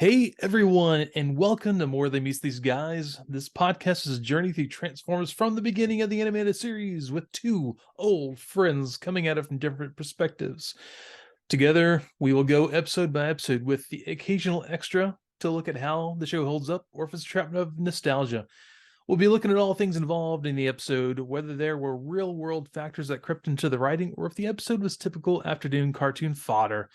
Hey everyone, and welcome to More Than Meets These Guys. This podcast is a journey through Transformers from the beginning of the animated series with two old friends coming at it from different perspectives. Together, we will go episode by episode with the occasional extra to look at how the show holds up or if it's trapped of nostalgia. We'll be looking at all things involved in the episode, whether there were real-world factors that crept into the writing or if the episode was typical afternoon cartoon fodder.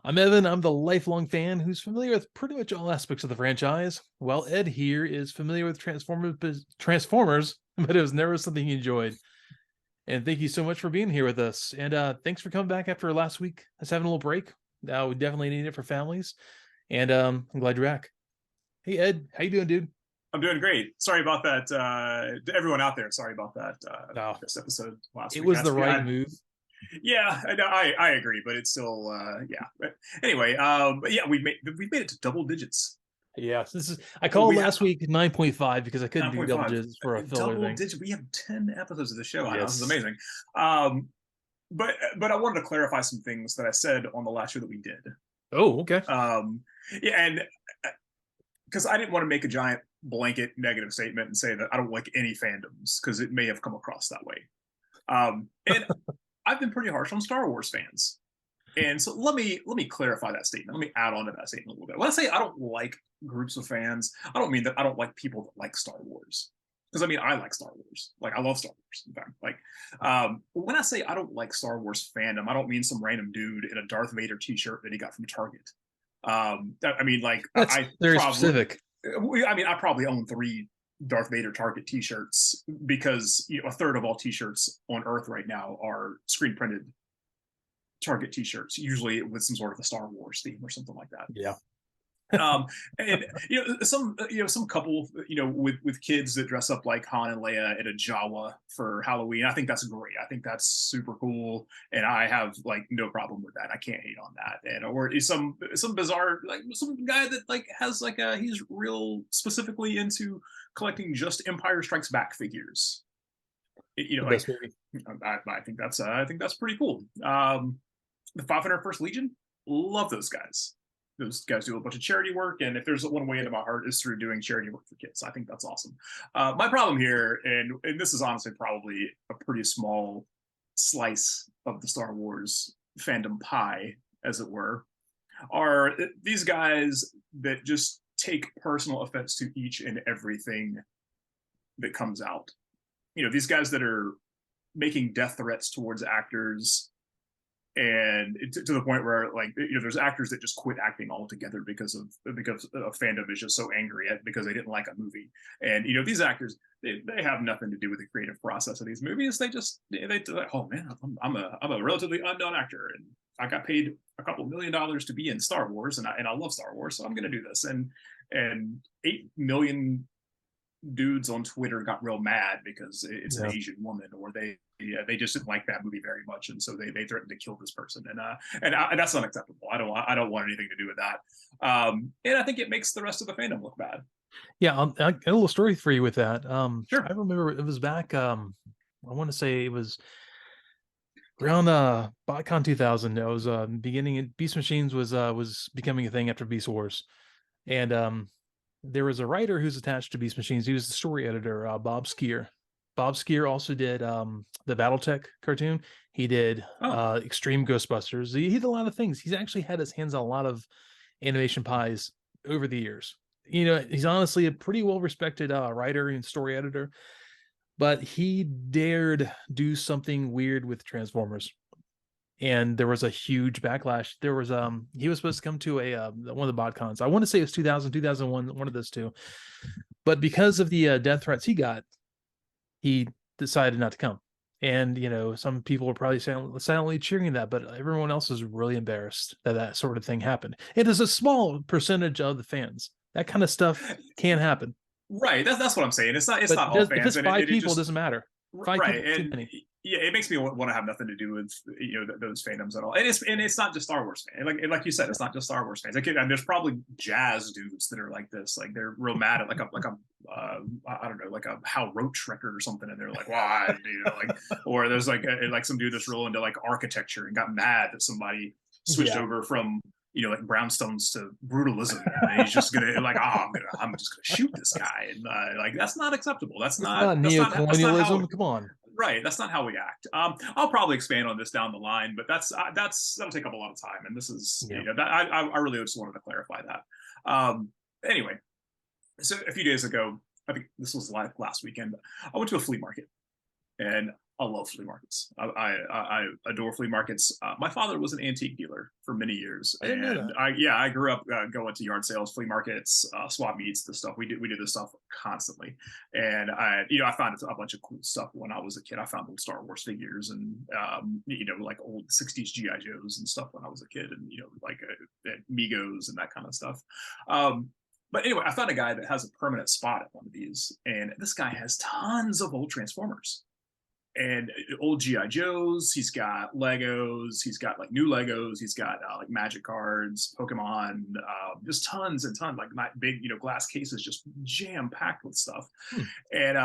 I'm Evan. I'm the lifelong fan who's familiar with pretty much all aspects of the franchise, while Ed here is familiar with Transformers, but it was never something he enjoyed. And thank you so much for being here with us. And thanks for coming back after last week. Us having a little break. We definitely need it for families. And I'm glad you're back. Hey, Ed. How you doing, dude? I'm doing great. Sorry about that. To everyone out there, sorry about that. No, This episode last week. it was the right move. Yeah, I agree, but it's still yeah. But anyway, but yeah, we made it to double digits. Yeah, I called last week 9.5 because I couldn't do double digits for a filler double thing. digit. We have 10 episodes of the show. Yes. This is amazing. But I wanted to clarify some things that I said on the last show that we did. Oh, okay. Yeah, and because I didn't want to make a giant blanket negative statement and say that I don't like any fandoms because it may have come across that way. And I've been pretty harsh on Star Wars fans. And so let me clarify that statement. Let me add on to that statement a little bit. When I say I don't like groups of fans, I don't mean that I don't like people that like Star Wars. Because I mean, I like Star Wars. Like, I love Star Wars, in fact. Like, when I say I don't like Star Wars fandom, I don't mean some random dude in a Darth Vader t-shirt that he got from Target. I mean, like, That's very specific. I probably own 3 Darth Vader Target t-shirts because a third of all t-shirts on Earth right now are screen printed Target t-shirts, usually with some sort of a Star Wars theme or something like that. Yeah. And some couple with kids that dress up like Han and Leia at a Jawa for Halloween. I think that's great. I think that's super cool, and I have like no problem with that. I can't hate on that. And or some bizarre, like some guy that like has like he's real specifically into collecting just Empire Strikes Back figures. Like I think that's pretty cool. The 501st Legion, love those guys. Those guys do a bunch of charity work, and if there's one way into my heart is through doing charity work for kids. I think that's awesome. My problem here, and this is honestly probably a pretty small slice of the Star Wars fandom pie, as it were, are these guys that just take personal offense to each and everything that comes out. These guys that are making death threats towards actors, and to the point where like there's actors that just quit acting altogether because fandom is just so angry at because they didn't like a movie. And these actors, they have nothing to do with the creative process of these movies. They like, oh man, I'm a relatively unknown actor, and I got paid a couple $1 million to be in Star Wars, and I love Star Wars, so I'm gonna do this. And 8 million dudes on Twitter got real mad because it's an Asian woman, or they just didn't like that movie very much, and so they threatened to kill this person, and that's unacceptable. I don't want anything to do with that, and I think it makes the rest of the fandom look bad. Yeah, I got a little story for you with that. Sure. I remember it was back. I want to say it was around BotCon 2000. It was beginning. Beast Machines was becoming a thing after Beast Wars, and there was a writer who's attached to Beast Machines. He was the story editor, Bob Skier. Bob Skier also did the BattleTech cartoon. He did Extreme Ghostbusters. He did a lot of things. He's actually had his hands on a lot of animation pies over the years. He's honestly a pretty well-respected writer and story editor, but he dared do something weird with Transformers. And there was a huge backlash. There was he was supposed to come to a one of the BotCons. I want to say it was 2000, 2001, one of those two. But because of the death threats he got, he decided not to come. And some people were probably silently cheering that, but everyone else was really embarrassed that sort of thing happened. It is a small percentage of the fans. That kind of stuff can happen. Right. That's what I'm saying. It's not all fans. If it's 5 people, it doesn't matter. 5 right. people, too many. Yeah, it makes me want to have nothing to do with those fandoms at all. And it's not just Star Wars fans. Like you said, it's not just Star Wars fans. And there's probably jazz dudes that are like this. Like they're real mad at like a I don't know, like a Hal Roach record or something, and they're like, why, like, or there's like some dude that's real into like architecture and got mad that somebody switched over from like brownstones to brutalism, and he's just gonna like, oh, I'm just gonna shoot this guy, and like that's not acceptable. That's It's not not that's not how. neocolonialism. Come on. Right, that's not how we act. I'll probably expand on this down the line, but that'll take up a lot of time, and this is Yeah. that I really just wanted to clarify that. Um, anyway, so a few days ago, I think this was last weekend, I went to a flea market, and I love flea markets. I adore flea markets. My father was an antique dealer for many years, I didn't know and that. I grew up going to yard sales, flea markets, swap meets, the stuff we did this stuff constantly, and I found a bunch of cool stuff when I was a kid. I found old Star Wars figures and like old '60s GI Joes and stuff when I was a kid, and like Migos and that kind of stuff. But anyway, I found a guy that has a permanent spot at one of these, and this guy has tons of old Transformers and old GI Joes. He's got Legos. He's got like new Legos. He's got like Magic cards, Pokemon, just tons and tons. Like my big glass cases, just jam packed with stuff. Hmm. And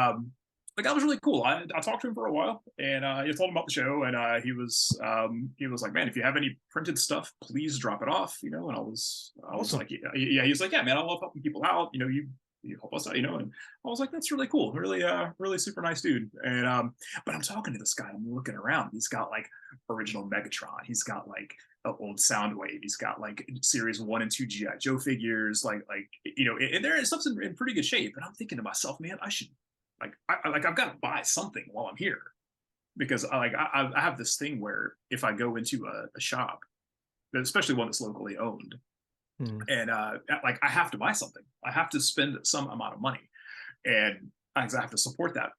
like that was really cool. I talked to him for a while, and I told him about the show, and he was like, man, if you have any printed stuff, please drop it off. And I was Awesome. like, yeah. He was like, yeah, man, I love helping people out. You help us out, and I was like, that's really cool, really super nice dude. And but I'm talking to this guy, I'm looking around, he's got like original Megatron, he's got like an old Soundwave, he's got like series 1 and 2 GI Joe figures, like and there is stuff's in pretty good shape, and I'm thinking to myself, man, I should I've got to buy something while I'm here, because I have this thing where if I go into a shop, especially one that's locally owned, Hmm. and like I have to buy something. I have to spend some amount of money, and I have to support that.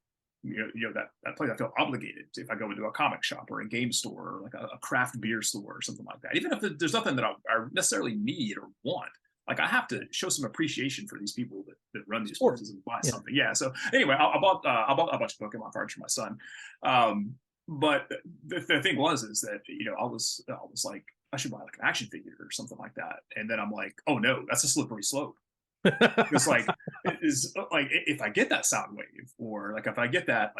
That place. I feel obligated to, if I go into a comic shop or a game store or like a craft beer store or something like that. Even if there's nothing that I necessarily need or want, like I have to show some appreciation for these people that run these places and buy something. Yeah. So anyway, I bought a bunch of Pokemon cards for my son. But the thing is that I was like, I should buy like an action figure or something like that. And then I'm like, oh no, that's a slippery slope. Because like is like if I get that Soundwave, or like if I get that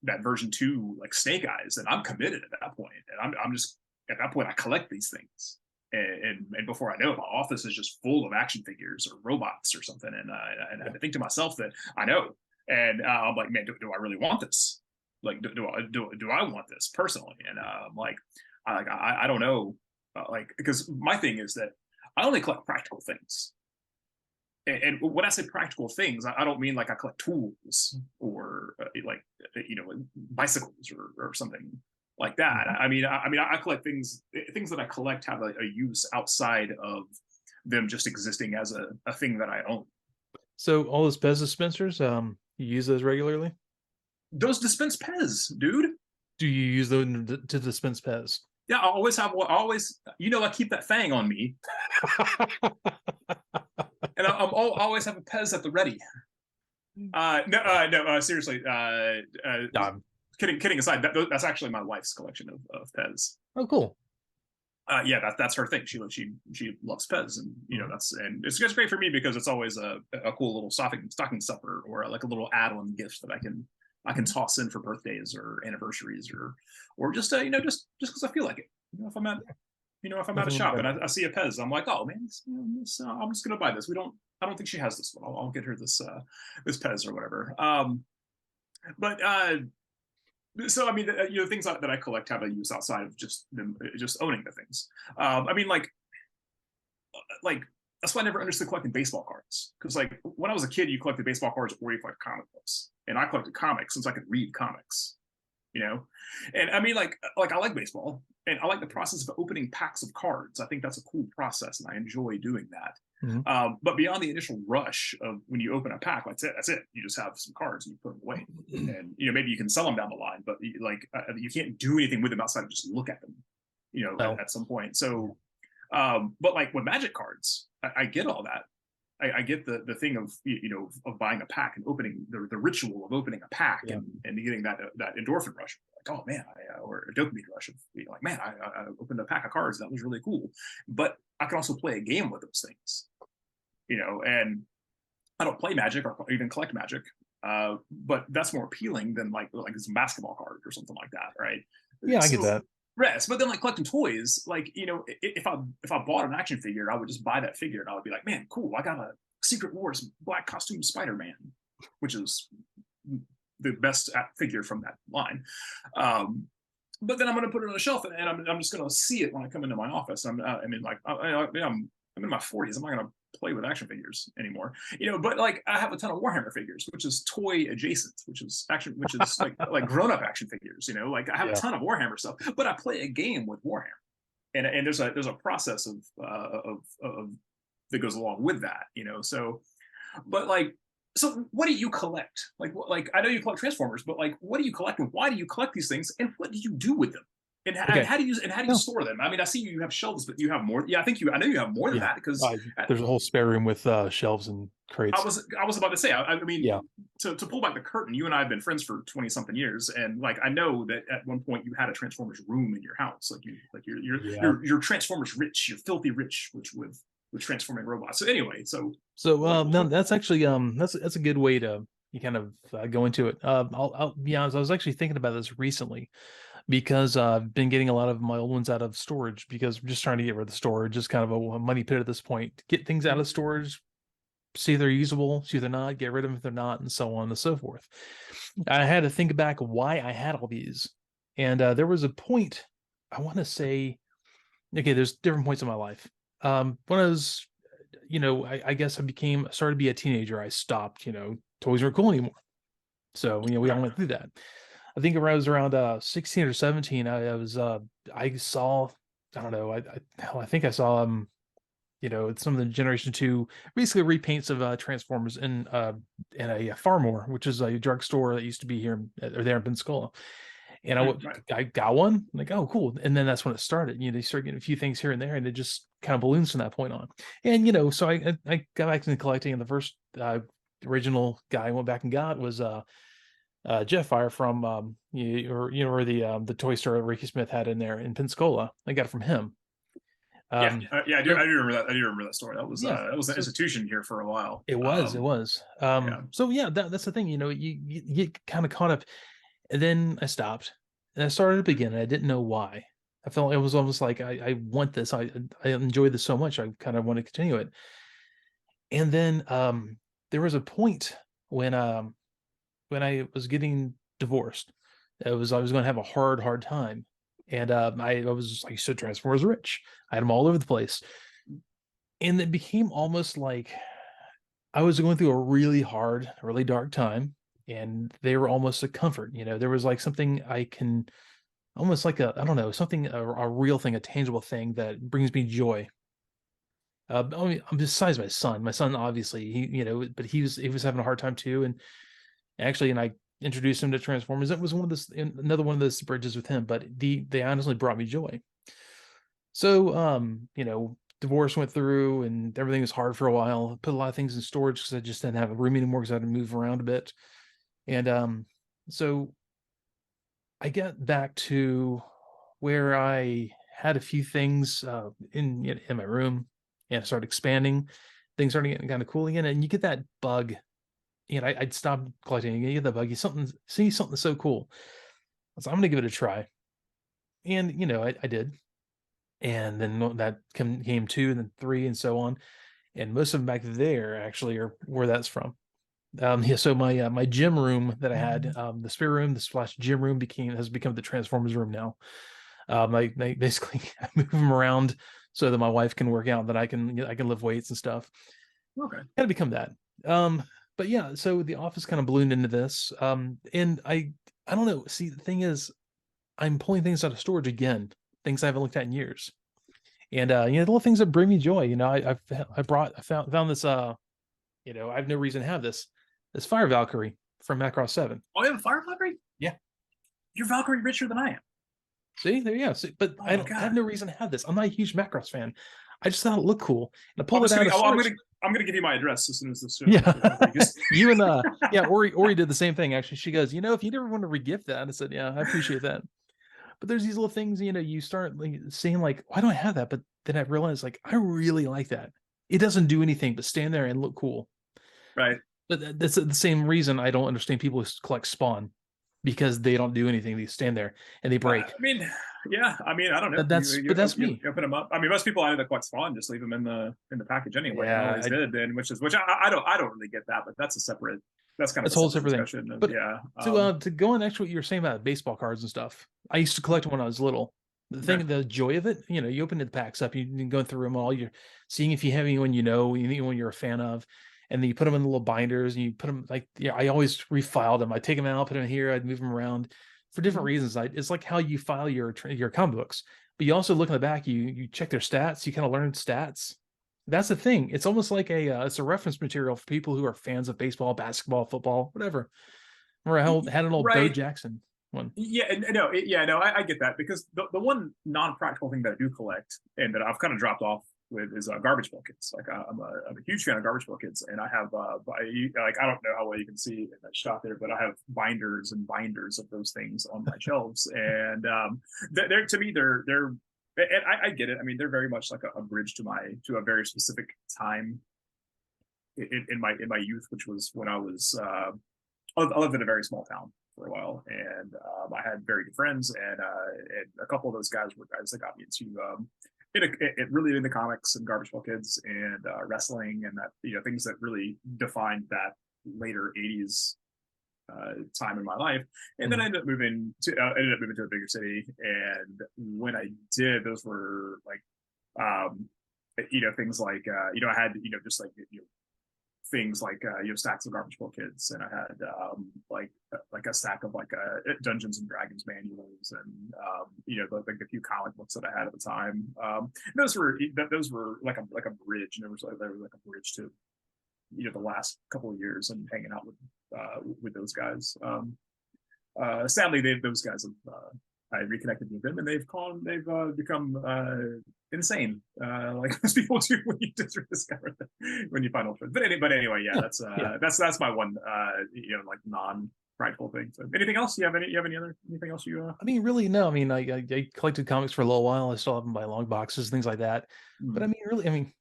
that version 2 like Snake Eyes, then I'm committed at that point. And I'm just at that point I collect these things. And before I know it, my office is just full of action figures or robots or something. And I think to myself that I know. And I'm like, man, do I really want this? Like, do I want this personally? And like, I don't know. Because my thing is that I only collect practical things. And when I say practical things, I don't mean like I collect tools or bicycles or something like that. I mean, I collect things that I collect have a use outside of them just existing as a thing that I own. So all those Pez dispensers, you use those regularly? Those dispense Pez, dude. Do you use those to dispense Pez? Yeah, I always have one. I keep that fang on me, and I always have a Pez at the ready. No, seriously. Kidding aside, that's actually my wife's collection of Pez. Oh, cool. Yeah, that's her thing. She loves Pez, and and it's just great for me because it's always a cool little stocking stuffer or like a little add-on gift that I can toss in for birthdays or anniversaries or just just because I feel like it. If I'm at a shop and I see a Pez, I'm like, oh man, I'm just gonna buy this. I don't think she has this one. I'll get her this Pez or whatever. But so I mean, things that I collect have a use outside of just owning the things. I mean, like that's why I never understood collecting baseball cards, because like when I was a kid, you collected baseball cards or you collected comic books, and I collected comics since I could read comics. And I mean, like I like baseball, and I like the process of opening packs of cards. I think that's a cool process, and I enjoy doing that. Mm-hmm. But beyond the initial rush of when you open a pack, that's it. You just have some cards and you put them away, and maybe you can sell them down the line, but you can't do anything with them outside of just look at them, at some point. So, but like with Magic cards, I get all that. I get the thing of of buying a pack and opening the ritual of opening a pack and getting that endorphin rush, like, oh man, or a dopamine rush of being like, man, I opened a pack of cards, that was really cool. But I can also play a game with those things, and I don't play Magic or even collect Magic, but that's more appealing than like some basketball card or something like that, right? Yeah, I So, get that. rest. But then like collecting toys, like if I bought an action figure, I would just buy that figure and I would be like, man, cool, I got a Secret Wars black costume Spider-Man, which is the best figure from that line. But then I'm going to put it on a shelf, and I'm just going to see it when I come into my office. I mean, like I'm in my 40s. I'm not going to play with action figures anymore, But like I have a ton of Warhammer figures, which is toy adjacent, which is like grown up action figures. Like I have a Yeah. ton of Warhammer stuff, but I play a game with Warhammer, and there's a process of that goes along with that, So, but like, so what do you collect? Like I know you collect Transformers, but like, what do you collect, and why do you collect these things, and what do you do with them? And Okay. how do you No. store them? I mean, I see you have shelves, but you have more. Yeah, I know you have more than Yeah. that because There's a whole spare room with shelves and crates. I was about to say. I mean, Yeah. to pull back the curtain, you and I have been friends for 20 something years, and like I know that at one point you had a Transformers room in your house, Yeah. you're Transformers rich, you're filthy rich, which with transforming robots. So anyway, So like, no, that's actually that's a good way to you kind of go into it. I'll be honest, I was actually thinking about this recently because I've been getting a lot of my old ones out of storage because we're just trying to get rid of the storage, just kind of a money pit at this point. Get things out of storage, see if they're usable, see if they're not, get rid of them if they're not, and so on and so forth. I had to think back why I had all these, and there was a point. I want to say, okay, there's different points in my life. When I was, I guess started to be a teenager. I stopped. Toys weren't cool anymore. So we all went through that. I think when I was around 16 or 17, I saw, I don't know, I think I saw some of the Generation 2 basically repaints of Transformers in a Farmore, which is a drugstore that used to be here or there in Pensacola. And right. I got one, like, oh, cool. And then that's when it started. They start getting a few things here and there, and it just kind of balloons from that point on. And so I got back into collecting, and the first original guy I went back and got was Jetfire from where the toy store that Ricky Smith had in there in Pensacola. I got it from him. Yeah, yeah, So, I do remember that. I do remember that story. yeah, That was an so institution here for a while. it was. Yeah, So yeah, that's the thing. You get kind of caught up, and then I stopped, and I started up again. And I didn't know why. I felt it was almost like I want this. I enjoyed this so much. I kind of want to continue it. And then there was a point when I was getting divorced. I was going to have a hard time, and I was like, so Transformers rich. I had them all over the place, and it became almost like I was going through a really hard, really dark time, and they were almost a comfort. There was like something I can almost like I don't know, something a real thing, a tangible thing that brings me joy. I mean, besides my son obviously but he was having a hard time too, and actually, and I introduced him to Transformers. It was another one of those bridges with him, but they honestly brought me joy. So, divorce went through and everything was hard for a while. I put a lot of things in storage because I just didn't have a room anymore because I had to move around a bit. And so I got back to where I had a few things in my room and I started expanding. Things started getting kind of cool again, and you get that bug. I'd stop collecting. You get the bug. You see something so cool. So I'm gonna give it a try, and I did. And then that came two, and then three, and so on. And most of them back there actually are where that's from. Yeah. So my gym room that I had, the spare room, the splash gym room has become the Transformers room now. I basically I move them around so that my wife can work out, that I can lift weights and stuff. okay. Kind of become that. Um, but yeah, so the office kind of ballooned into this. And I don't know. See, the thing is, I'm pulling things out of storage again, things I haven't looked at in years. And the little things that bring me joy. I found this I have no reason to have this Fire Valkyrie from Macross 7. Oh, you have a Fire Valkyrie? Yeah. You're Valkyrie richer than I am. See, there you go. See, but Oh I my don't I have god. no reason to have this. I'm not a huge Macross fan. I just thought it looked cool. And I pulled it out of storage. I'm gonna give you my address as soon as this Yeah. just You and yeah, Ori did the same thing actually. She goes, if you never want to regift that, I said, yeah, I appreciate that. But there's these little things, you start like seeing like, why don't I have that? But then I realized like I really like that. It doesn't do anything but stand there and look cool. right. But that's the same reason I don't understand people who collect Spawn. because they don't do anything. They stand there and they I break. mean, yeah. I mean, I don't know. But that's You me. open them up. I mean, most people I know that quite fun just leave them in the package anyway, and I Yeah, always did. And which I don't really get that, but that's a separate. That's kind of that's a a whole separate separate thing. discussion. Of, But yeah. to go on actually what you were saying about baseball cards and stuff. I used to collect them when I was little. The Okay. thing, the joy of it, you open the packs up, you go through them all, you're seeing if you have anyone anyone you're a fan of, and then you put them in the little binders and you put them like, yeah, I always refiled them. I take them out, put them here, I'd move them around for different reasons. It's like how you file your comic books, but you also look in the back, you check their stats, you kind of learn stats. That's the thing. It's almost like it's a reference material for people who are fans of baseball, basketball, football, whatever. Remember I had an old Bo Right. Jackson one. Yeah, no, yeah, no, I get that because the one non-practical thing that I do collect and that I've kind of dropped off with is garbage pail kids. Like I'm a huge fan of garbage pail kids, and I have like I don't know how well you can see in that shot there, but I have binders and binders of those things on my shelves, and they're to me they're and I get it. I mean, they're very much like a bridge to a very specific time in my youth, which was when I was I lived in a very small town for a while, and I had very good friends, and a couple of those guys were guys that got me into it really into comics and Garbage Pail Kids and wrestling, and that things that really defined that later '80s time in my life. And then I ended up moving to a bigger city, and when I did, those were like things like I had just like things like stacks of Garbage Pail Kids, and I had like a stack of like Dungeons and Dragons manuals, and like the few comic books that I had at the time. Those were like a bridge, and there was like a bridge to the last couple of years and hanging out with those guys. Sadly, those guys have I reconnected with them, and they've become insane, like most people do when you just discover them, when you find old friends. But anyway, yeah, that's my one like non-prideful thing. So anything else? You have anything else you? I mean, really, no. I mean, I collected comics for a little while. I still have them by long boxes, things like that. But I mean, really, I mean,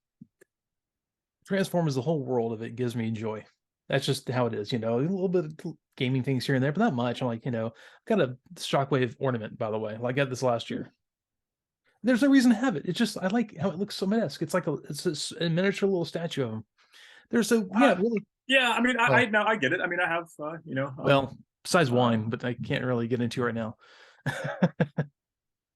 Transformers, the whole world of it gives me joy. That's just how it is, a little bit of gaming things here and there, but not much. I'm like, I've got a Shockwave ornament, by the way. Like, I got this last year. There's no reason to have it. It's just, I like how it looks so mask. It's like it's a miniature little statue of him. There's so, yeah, really. Yeah, I mean, I now I get it. I mean, I have, well, besides wine, but I can't really get into it right now.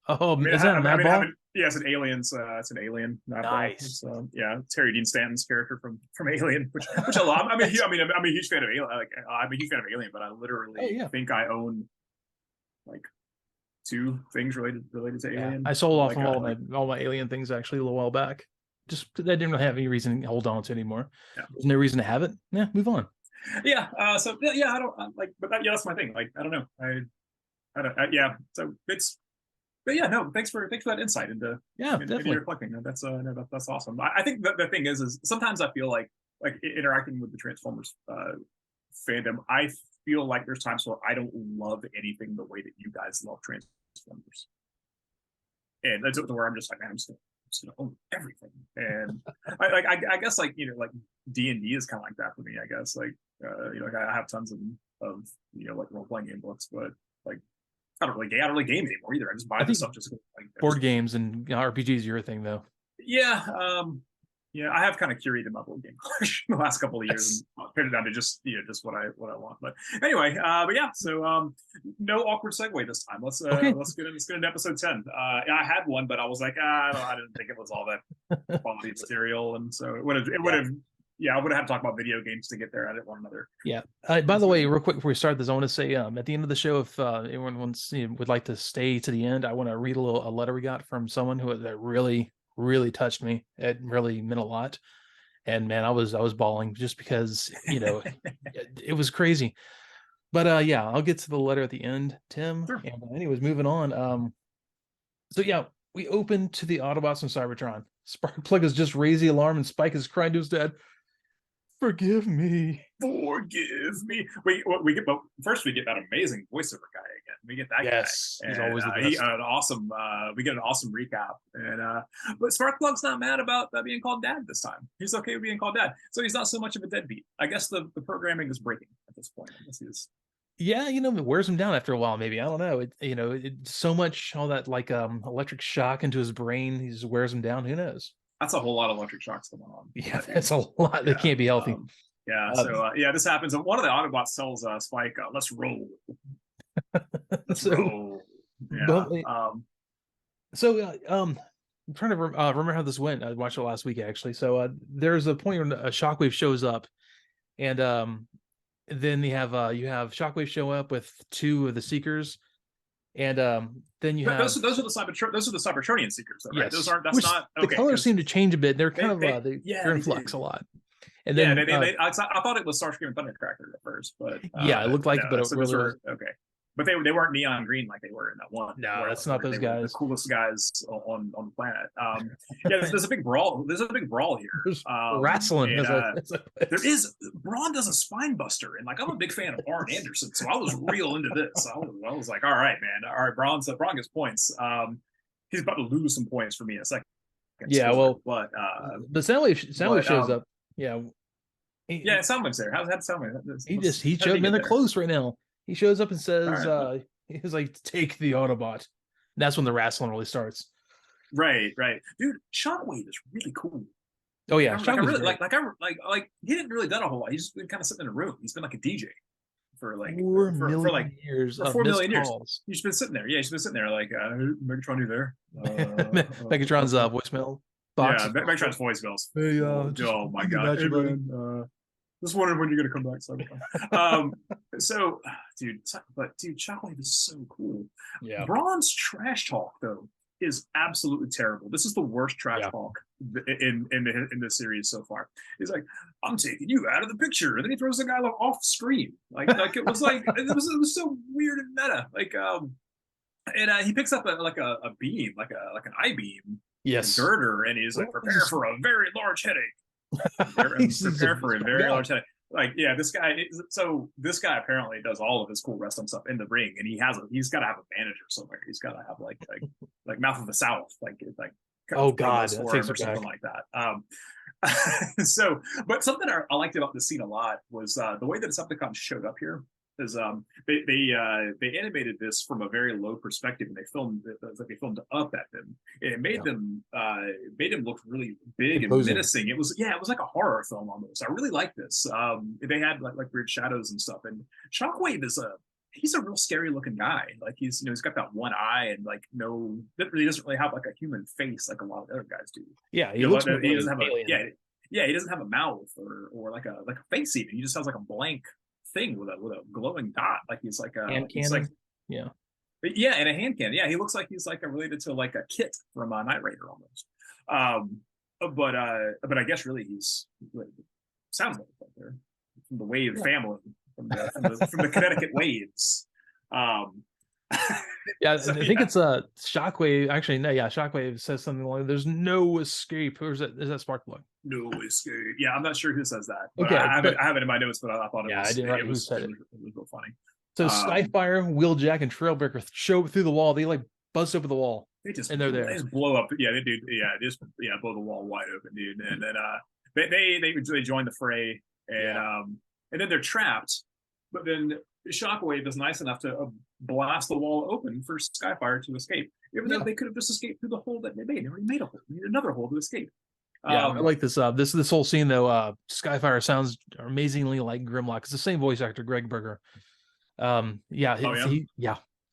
Oh, I mean, is that a Mad Ball? Yeah, it's an alien. It's an alien. Nice. Yeah, Terry Dean Stanton's character from Alien, which I love. I'm a huge fan of Alien. Like, I'm a huge fan of Alien, but I literally think I own like 2 things related to Alien. I sold off all my Alien things actually a little while back. Just I didn't really have any reason to hold on to it anymore. Yeah. There's no reason to have it. Yeah, move on. Yeah. So yeah, I don't like, but that's my thing. Like, I don't know. I don't. Yeah. So it's. But yeah, no. Thanks for that insight into definitely your collecting. That's awesome. I think the thing is sometimes I feel like interacting with the Transformers fandom. I feel like there's times where I don't love anything the way that you guys love Transformers, and that's where I'm just like, man, I'm just gonna own everything. And I guess like like D&D is kind of like that for me. I guess like like I have tons of like role playing game books, but like. I don't really game anymore either. I just buy this stuff just like board games and RPGs. Your thing though. Yeah, I have kind of curated my board game collection the last couple of years and pared it down to just just what I want. But anyway, but yeah, so no awkward segue this time. Let's get into episode 10. I had one, but I was like, I didn't think it was all that quality material, and so it would have. Yeah, I would have had to talk about video games to get there. I didn't want another. Yeah. By the way, real quick before we start this, I want to say at the end of the show, if anyone would like to stay to the end, I want to read a letter we got from someone that really, really touched me. It really meant a lot. And man, I was bawling just because it was crazy. But yeah, I'll get to the letter at the end, Tim. Sure. And anyways, moving on. So yeah, we open to the Autobots and Cybertron. Sparkplug has just raised the alarm, and Spike is crying to his dad. Forgive me. We get, but first we get that amazing voiceover guy again. We get that guy. He's always the best. We get an awesome recap, and but Sparkplug's not mad about being called dad this time. He's okay with being called dad, so he's not so much of a deadbeat. I guess the programming is breaking at this point. I guess Yeah, it wears him down after a while. Maybe I don't know. So much all that like electric shock into his brain, he just wears him down. Who knows? That's a whole lot of electric shocks going on. Yeah, that's a lot. That Yeah. can't be healthy. Yeah. Uh, So yeah, this happens. And one of the Autobots tells Spike, "Let's roll. Let's so, roll." Yeah. but I'm trying to remember how this went. I watched it last week actually. So there's a point when a Shockwave shows up, and then you have Shockwave show up with two of the Seekers, and then you have those are the Cybertronian Seekers, though, right? yes, Those aren't. That's which not the okay. colors seem to change a bit. They're kind of yeah, they're in they flux did. a lot. And Yeah, then I thought it was Starscream and Thundercracker at first, but yeah, it looked like, no, but it so really were, okay. But they weren't neon green like they were in that one. no, that's not those they were guys. the coolest guys on the planet. Yeah, there's a big brawl. There's a big brawl here. There's wrestling. And, there is Braun does a spine buster, and like I'm a big fan of Arn Anderson, so I was real into this. I was like, all right, man, all right, Braun gets points. He's about to lose some points for me in a second. Yeah, well, but Soundwave shows up. Yeah, yeah, Soundwave's there. How's Soundwave? He showed him in the close right now. He shows up and says, right. He's like, take the Autobot. And that's when the wrestling really starts. Right. Dude, Shockwave is really cool. Oh yeah, like he didn't really done a whole lot. He's just been kind of sitting in a room. He's been like a DJ for like 4 million years. 4 million years. He's just been sitting there. Yeah, he's been sitting there like Megatron, you there? Megatron's voicemail box. Yeah, Megatron's voicemails. Hey, oh my god. Hey, man, just wondering when you're gonna come back. So, dude, Shockwave is so cool. Yeah. Braun's trash talk though is absolutely terrible. This is the worst trash talk in the series so far. He's like, "I'm taking you out of the picture," and then he throws the guy off screen. Like it was like it was so weird and meta. Like and he picks up a beam, like an I-beam, girder, and he's like, "Prepare for a very large headache." Prepare for a very large headache. Like, yeah, this guy apparently does all of his cool wrestling stuff in the ring, and he's got to have a manager somewhere. He's got to have like Mouth of the South, like oh god, or something like that. So, but something I liked about this scene a lot was the way that Decepticons showed up here. Is they animated this from a very low perspective, and they filmed up at them, and it made them look really big and menacing. It was like a horror film almost. I really like this. They had like weird shadows and stuff. And Shockwave he's a real scary looking guy. Like he's got that one eye and like he doesn't really have like a human face like a lot of the other guys do. Yeah, he doesn't have he doesn't have a mouth or like a face even. He just has like a blank thing with a glowing dot, like he's like a hand cannon. And a hand cannon. Yeah, he looks like he's like related to like a Kit from Knight Rider almost. But I guess really he's sounds like they're from the Wave family, from the Connecticut Waves. Yeah, so, I think it's Shockwave. Actually, no, yeah, Shockwave says something like, "There's no escape." Or is that Sparkplug? No escape. Yeah, I'm not sure who says that. Okay, I have it in my notes, but I thought it was. I didn't write who said it. It was real funny. So Skyfire, Wheeljack, and Trailbreaker show through the wall. They like buzz over the wall. They they're there. They just blow up. Yeah, they do. Yeah, just blow the wall wide open, dude. And then they join the fray, and then they're trapped. But then Shockwave is nice enough to blast the wall open for Skyfire to escape. Even though they could have just escaped through the hole that they made. They already made a hole. They needed another hole to escape. Yeah, I like this. This whole scene though. Skyfire sounds amazingly like Grimlock. It's the same voice actor, Greg Berger.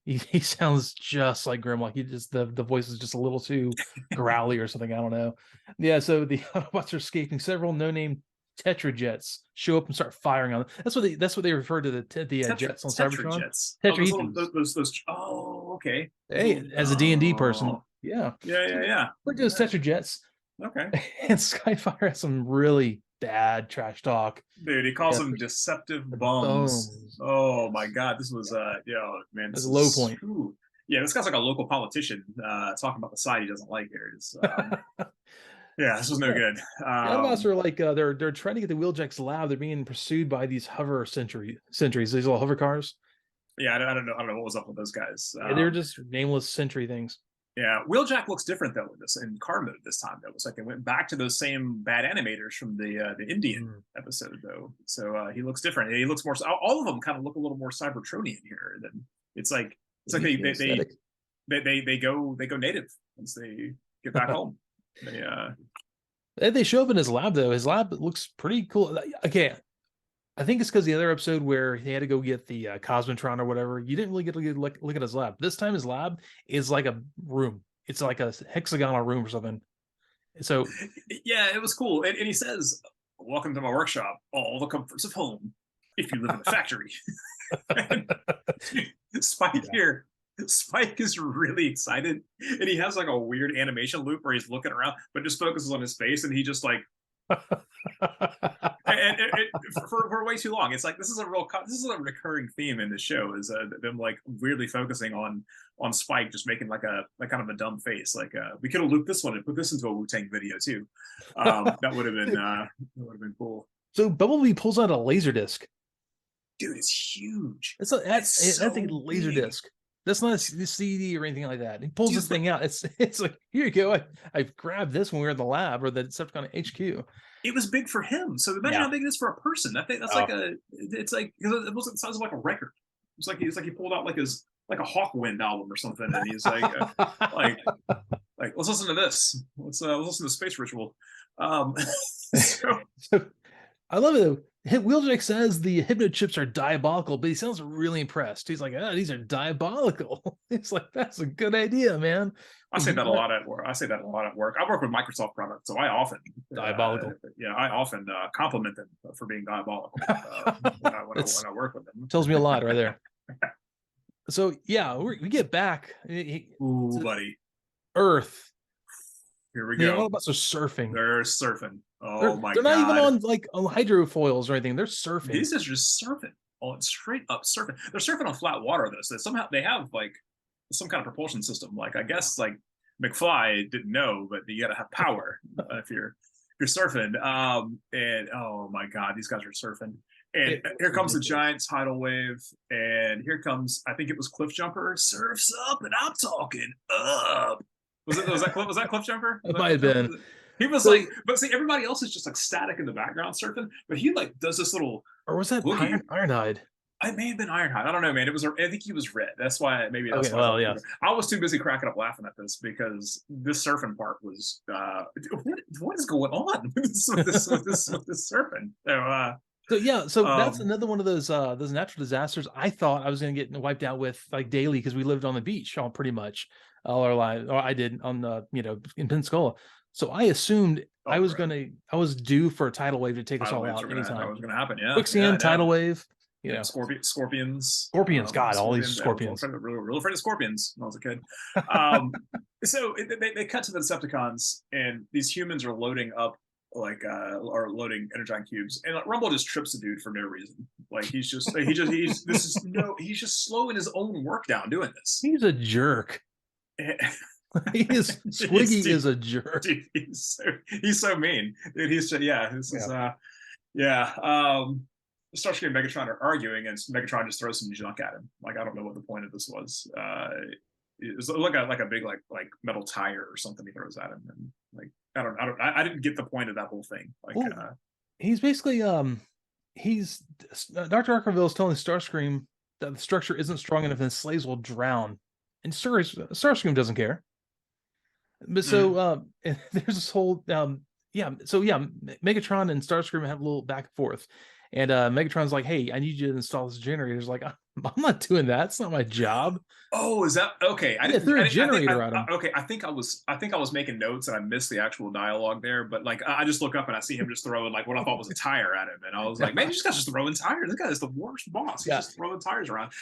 He sounds just like Grimlock. He just the voice is just a little too growly or something. I don't know. Yeah, so the Autobots are escaping. Several no-name Tetrajets show up and start firing on them. That's what they refer to the jets on Cybertron. Those. Oh, okay. Hey, as a D&D person, yeah. Look at those Tetrajets. Okay. And Skyfire has some really bad trash talk. Dude, he calls them deceptive bums. Oh my god, this was man, this is a low point. Yeah, this guy's like a local politician talking about the side he doesn't like here. Yeah, this was no good. The Autobots are like they're trying to get the Wheeljack's lab. They're being pursued by these hover sentries, these little hover cars. Yeah, I don't know what was up with those guys. They're just nameless sentry things. Yeah, Wheeljack looks different though in this in car mode this time. Though it's like they went back to those same bad animators from the Indian episode though. So he looks different. He looks more. All of them kind of look a little more Cybertronian here. Than it's like they go native once they get back home. They show up in his lab though. His lab looks pretty cool. Okay, I think it's because the other episode where he had to go get the Cosmotron or whatever, you didn't really get to look at his lab. This time his lab is like a room. It's like a hexagonal room or something. So yeah, it was cool. And he says, "Welcome to my workshop. All the comforts of home. If you live in a factory." Spike here. Spike is really excited, and he has like a weird animation loop where he's looking around, but just focuses on his face, and he just like and for way too long. It's like this is a recurring theme in the show is them like weirdly focusing on Spike just making like kind of a dumb face. Like we could have looped this one and put this into a Wu-Tang video too. That would have been cool. So Bumblebee pulls out a laser disc. Dude, it's huge. That's a laser disc. That's not a CD or anything like that. He pulls this thing out. It's like, here you go. I grabbed this when we were in the lab or the Decepticon HQ. It was big for him. So imagine how big it is for a person. I think that's it's like it sounds like a record. It's like he pulled out like a Hawkwind album or something, and he's like let's listen to this. Let's listen to Space Ritual. So I love it though. Wheeljack says the hypno chips are diabolical, but he sounds really impressed. He's like, these are diabolical. It's like, that's a good idea, man. I say that a lot at work. I work with Microsoft products, so I often diabolical. I often compliment them for being diabolical when I work with them. Tells me a lot right there. So yeah, we get back. Ooh, buddy. Earth. Here we go. All of us are surfing. They're surfing. Oh my god. They're not even on like on hydrofoils or anything. They're surfing. These are just surfing. Oh, straight up surfing. They're surfing on flat water though. So somehow they have like some kind of propulsion system. Like I guess like McFly didn't know, but you got to have power if you're surfing. And oh my god, these guys are surfing. And here comes the giant tidal wave, and here comes, I think it was Cliff Jumper. Surfs up, and I'm talking up. Was that Cliff Jumper? It might have been. He was like, but see, everybody else is just like static in the background surfing, but he like does this little. Or was that Ironhide? It may have been Ironhide. I don't know, man. I think he was red. That's why maybe. That's okay, well, yeah. I was too busy cracking up laughing at this because this surfing part was. What is going on with this surfing? So that's another one of those natural disasters. I thought I was going to get wiped out with like daily because we lived on the beach all pretty much all our lives. Or I did on the in Pensacola. So I assumed I was due for a tidal wave to take us all out anytime. That was going to happen. Yeah. Quicksand, tidal wave. Scorpions. God, all these scorpions. Real afraid of scorpions when I was a kid. So they cut to the Decepticons, and these humans are loading up are loading energon cubes, and Rumble just trips the dude for no reason. Like he's just slowing his own work down doing this. He's a jerk. Squiggy is a jerk. Dude, he's so mean. Dude, Starscream and Megatron are arguing, and Megatron just throws some junk at him. Like I don't know what the point of this was. It was like a big like metal tire or something he throws at him, and like I didn't get the point of that whole thing. Like he's basically Dr. Arkerville is telling Starscream that the structure isn't strong enough and slaves will drown, and Starscream doesn't care. But so there's this whole Megatron and Starscream have a little back and forth, and Megatron's like, "Hey, I need you to install this generator." He's like, "I'm not doing that. It's not my job." Oh, is that okay? I threw a generator at him. Okay, I think I was making notes and I missed the actual dialogue there. But like, I just look up and I see him just throwing like what I thought was a tire at him, and I was like, "Man, this guy's just throwing tires. This guy is the worst boss. He's just throwing tires around."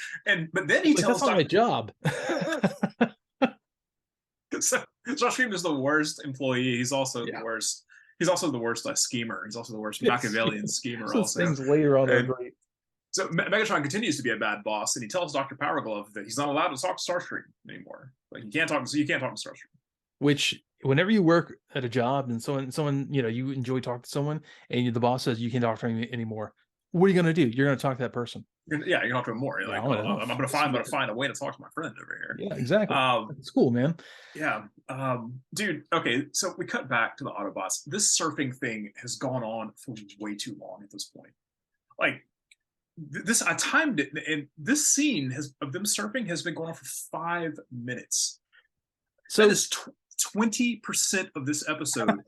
But then he tells, "That's not my job." So Starscream is the worst employee. He's also the worst. He's also the worst schemer. He's also the worst Machiavellian schemer. Those things later on are great. So Megatron continues to be a bad boss, and he tells Dr. Powerglove that he's not allowed to talk to Starscream anymore. Like you can't talk to Starscream. Which, whenever you work at a job and someone you enjoy talking to someone, and the boss says you can't talk to him anymore, what are you going to do? You're going to talk to that person. Yeah, you talk to him more. You're Yeah, like, I'm oh, gonna, I'm gonna find a way to talk to my friend over here. yeah, exactly. Um, It's cool, man. yeah, dude. Okay, so we cut back to the Autobots. This surfing thing has gone on for way too long at this point. Like this, I timed it, and this scene has of them surfing has been going on for 5 minutes. That So is 20% of this episode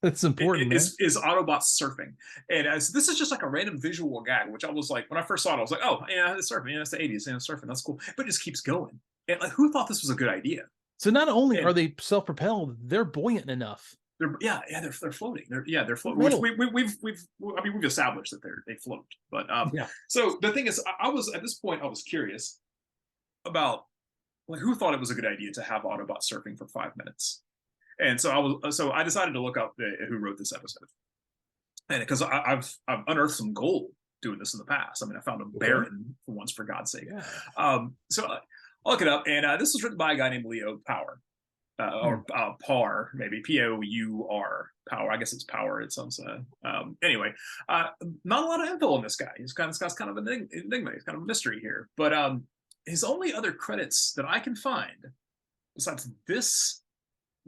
it's important, man. is Autobots surfing, and as this is just like a random visual gag, which I was like, when I first saw it, I was like, oh yeah, it's surfing, yeah, it's the '80s, yeah, it's surfing, that's cool, but it just keeps going. And like, who thought this was a good idea? So not only are And they self-propelled, they're buoyant enough. they're floating. They're floating. Which Metal. we've established that they float. But Yeah. so the thing is, I was at this point, I was curious about like who thought it was a good idea to have Autobot surfing for 5 minutes. And so I decided to look up who wrote this episode, and because I've unearthed some gold doing this in the past. I mean, I found a Baron for once, for God's sake. Yeah. So I'll look it up, and this was written by a guy named Leo Power, or Par, maybe Pour Power. I guess it's Power. It's some anyway. Not a lot of info on this guy. He's kind of an enigma. He's kind of a mystery here. But his only other credits that I can find, besides this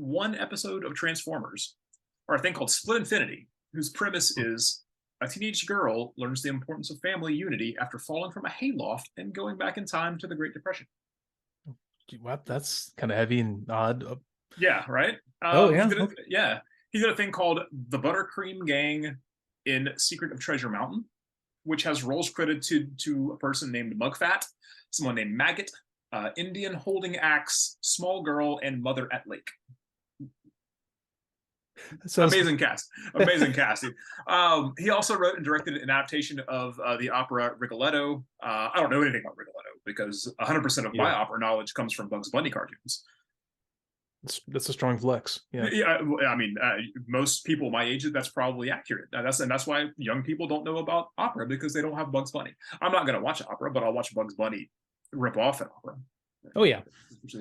one episode of Transformers, are a thing called Split Infinity, whose premise is a teenage girl learns the importance of family unity after falling from a hayloft and going back in time to the Great Depression. What? That's kind of heavy and odd. Yeah, right? Oh, yeah. He did a thing called The Buttercream Gang in Secret of Treasure Mountain, which has roles credited to a person named Mugfat, someone named Maggot, Indian Holding Axe, Small Girl, and Mother at Lake. Amazing cast. He also wrote and directed an adaptation of the opera Rigoletto. I don't know anything about Rigoletto because 100% of my opera knowledge comes from Bugs Bunny cartoons. That's a strong flex. Yeah. I mean, most people my age, that's probably accurate. That's why young people don't know about opera, because they don't have Bugs Bunny. I'm not going to watch opera, but I'll watch Bugs Bunny rip off an opera. Oh yeah.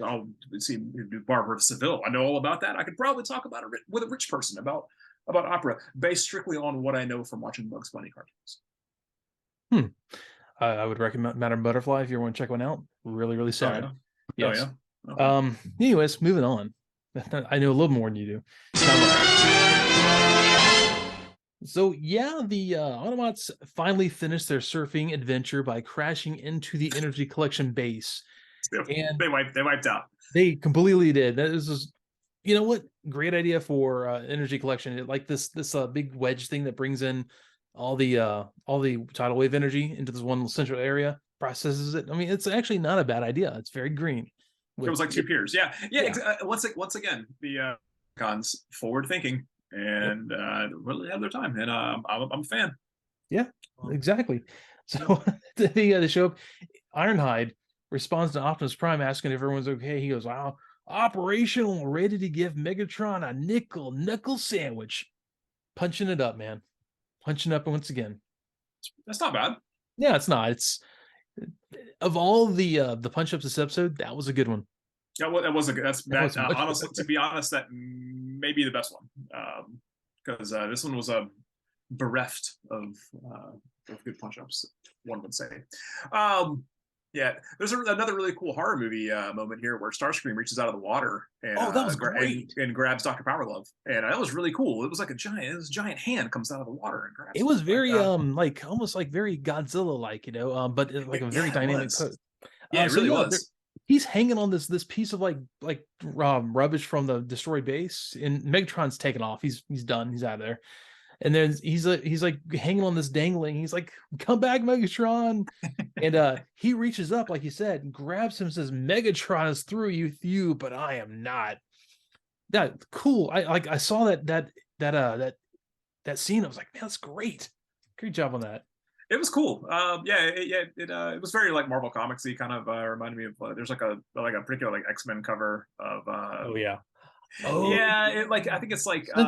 I'll see Barbara of Seville. I know all about that. I could probably talk about it with a rich person about opera based strictly on what I know from watching Bugs Bunny cartoons. I would recommend Madame Butterfly if you want to check one out. Really, really sad. Oh, yeah. Yes. Oh, yeah. Okay. Anyways, moving on. I know a little more than you do. So yeah, the Autobots finally finished their surfing adventure by crashing into the energy collection base. And they wiped out. They completely did. That is just, you know what? Great idea for energy collection. Like this big wedge thing that brings in all the tidal wave energy into this one central area, processes it. I mean, it's actually not a bad idea. It's very green. It was like two piers. Yeah. Once again, the cons forward thinking and really have their time, and I'm a fan. Yeah, exactly. So they show up. Ironhide responds to Optimus Prime asking if everyone's okay. He goes, "Wow, operational, ready to give Megatron a nickel knuckle sandwich." Punching it up, man. Punching up once again. That's not bad. Yeah, it's not. It's of all the punch ups this episode, that was a good one. Yeah, well, that was a good. Honestly, to be honest, that may be the best one, because this one was bereft of good punch ups, one would say. Yeah, there's another really cool horror movie moment here where Starscream reaches out of the water and that was great. and grabs Dr. Powerglove, and that was really cool. It was like a giant hand comes out of the water and grabs. It was very like almost like very Godzilla like, but like a very dynamic. Yeah, it really was. He's hanging on this piece of like rubbish from the destroyed base, and Megatron's taken off. He's done. He's out of there. And then he's like hanging on this dangling. He's like, "Come back, Megatron!" And he reaches up, like you said, and grabs him and says, "Megatron is through you, but I am not." That cool. I saw that scene. I was like, "Man, that's great. Great job on that." It was cool. It was very like Marvel Comicsy, kind of reminded me of. There's like a particular like X-Men cover of. Oh yeah. Yeah, I think it's like I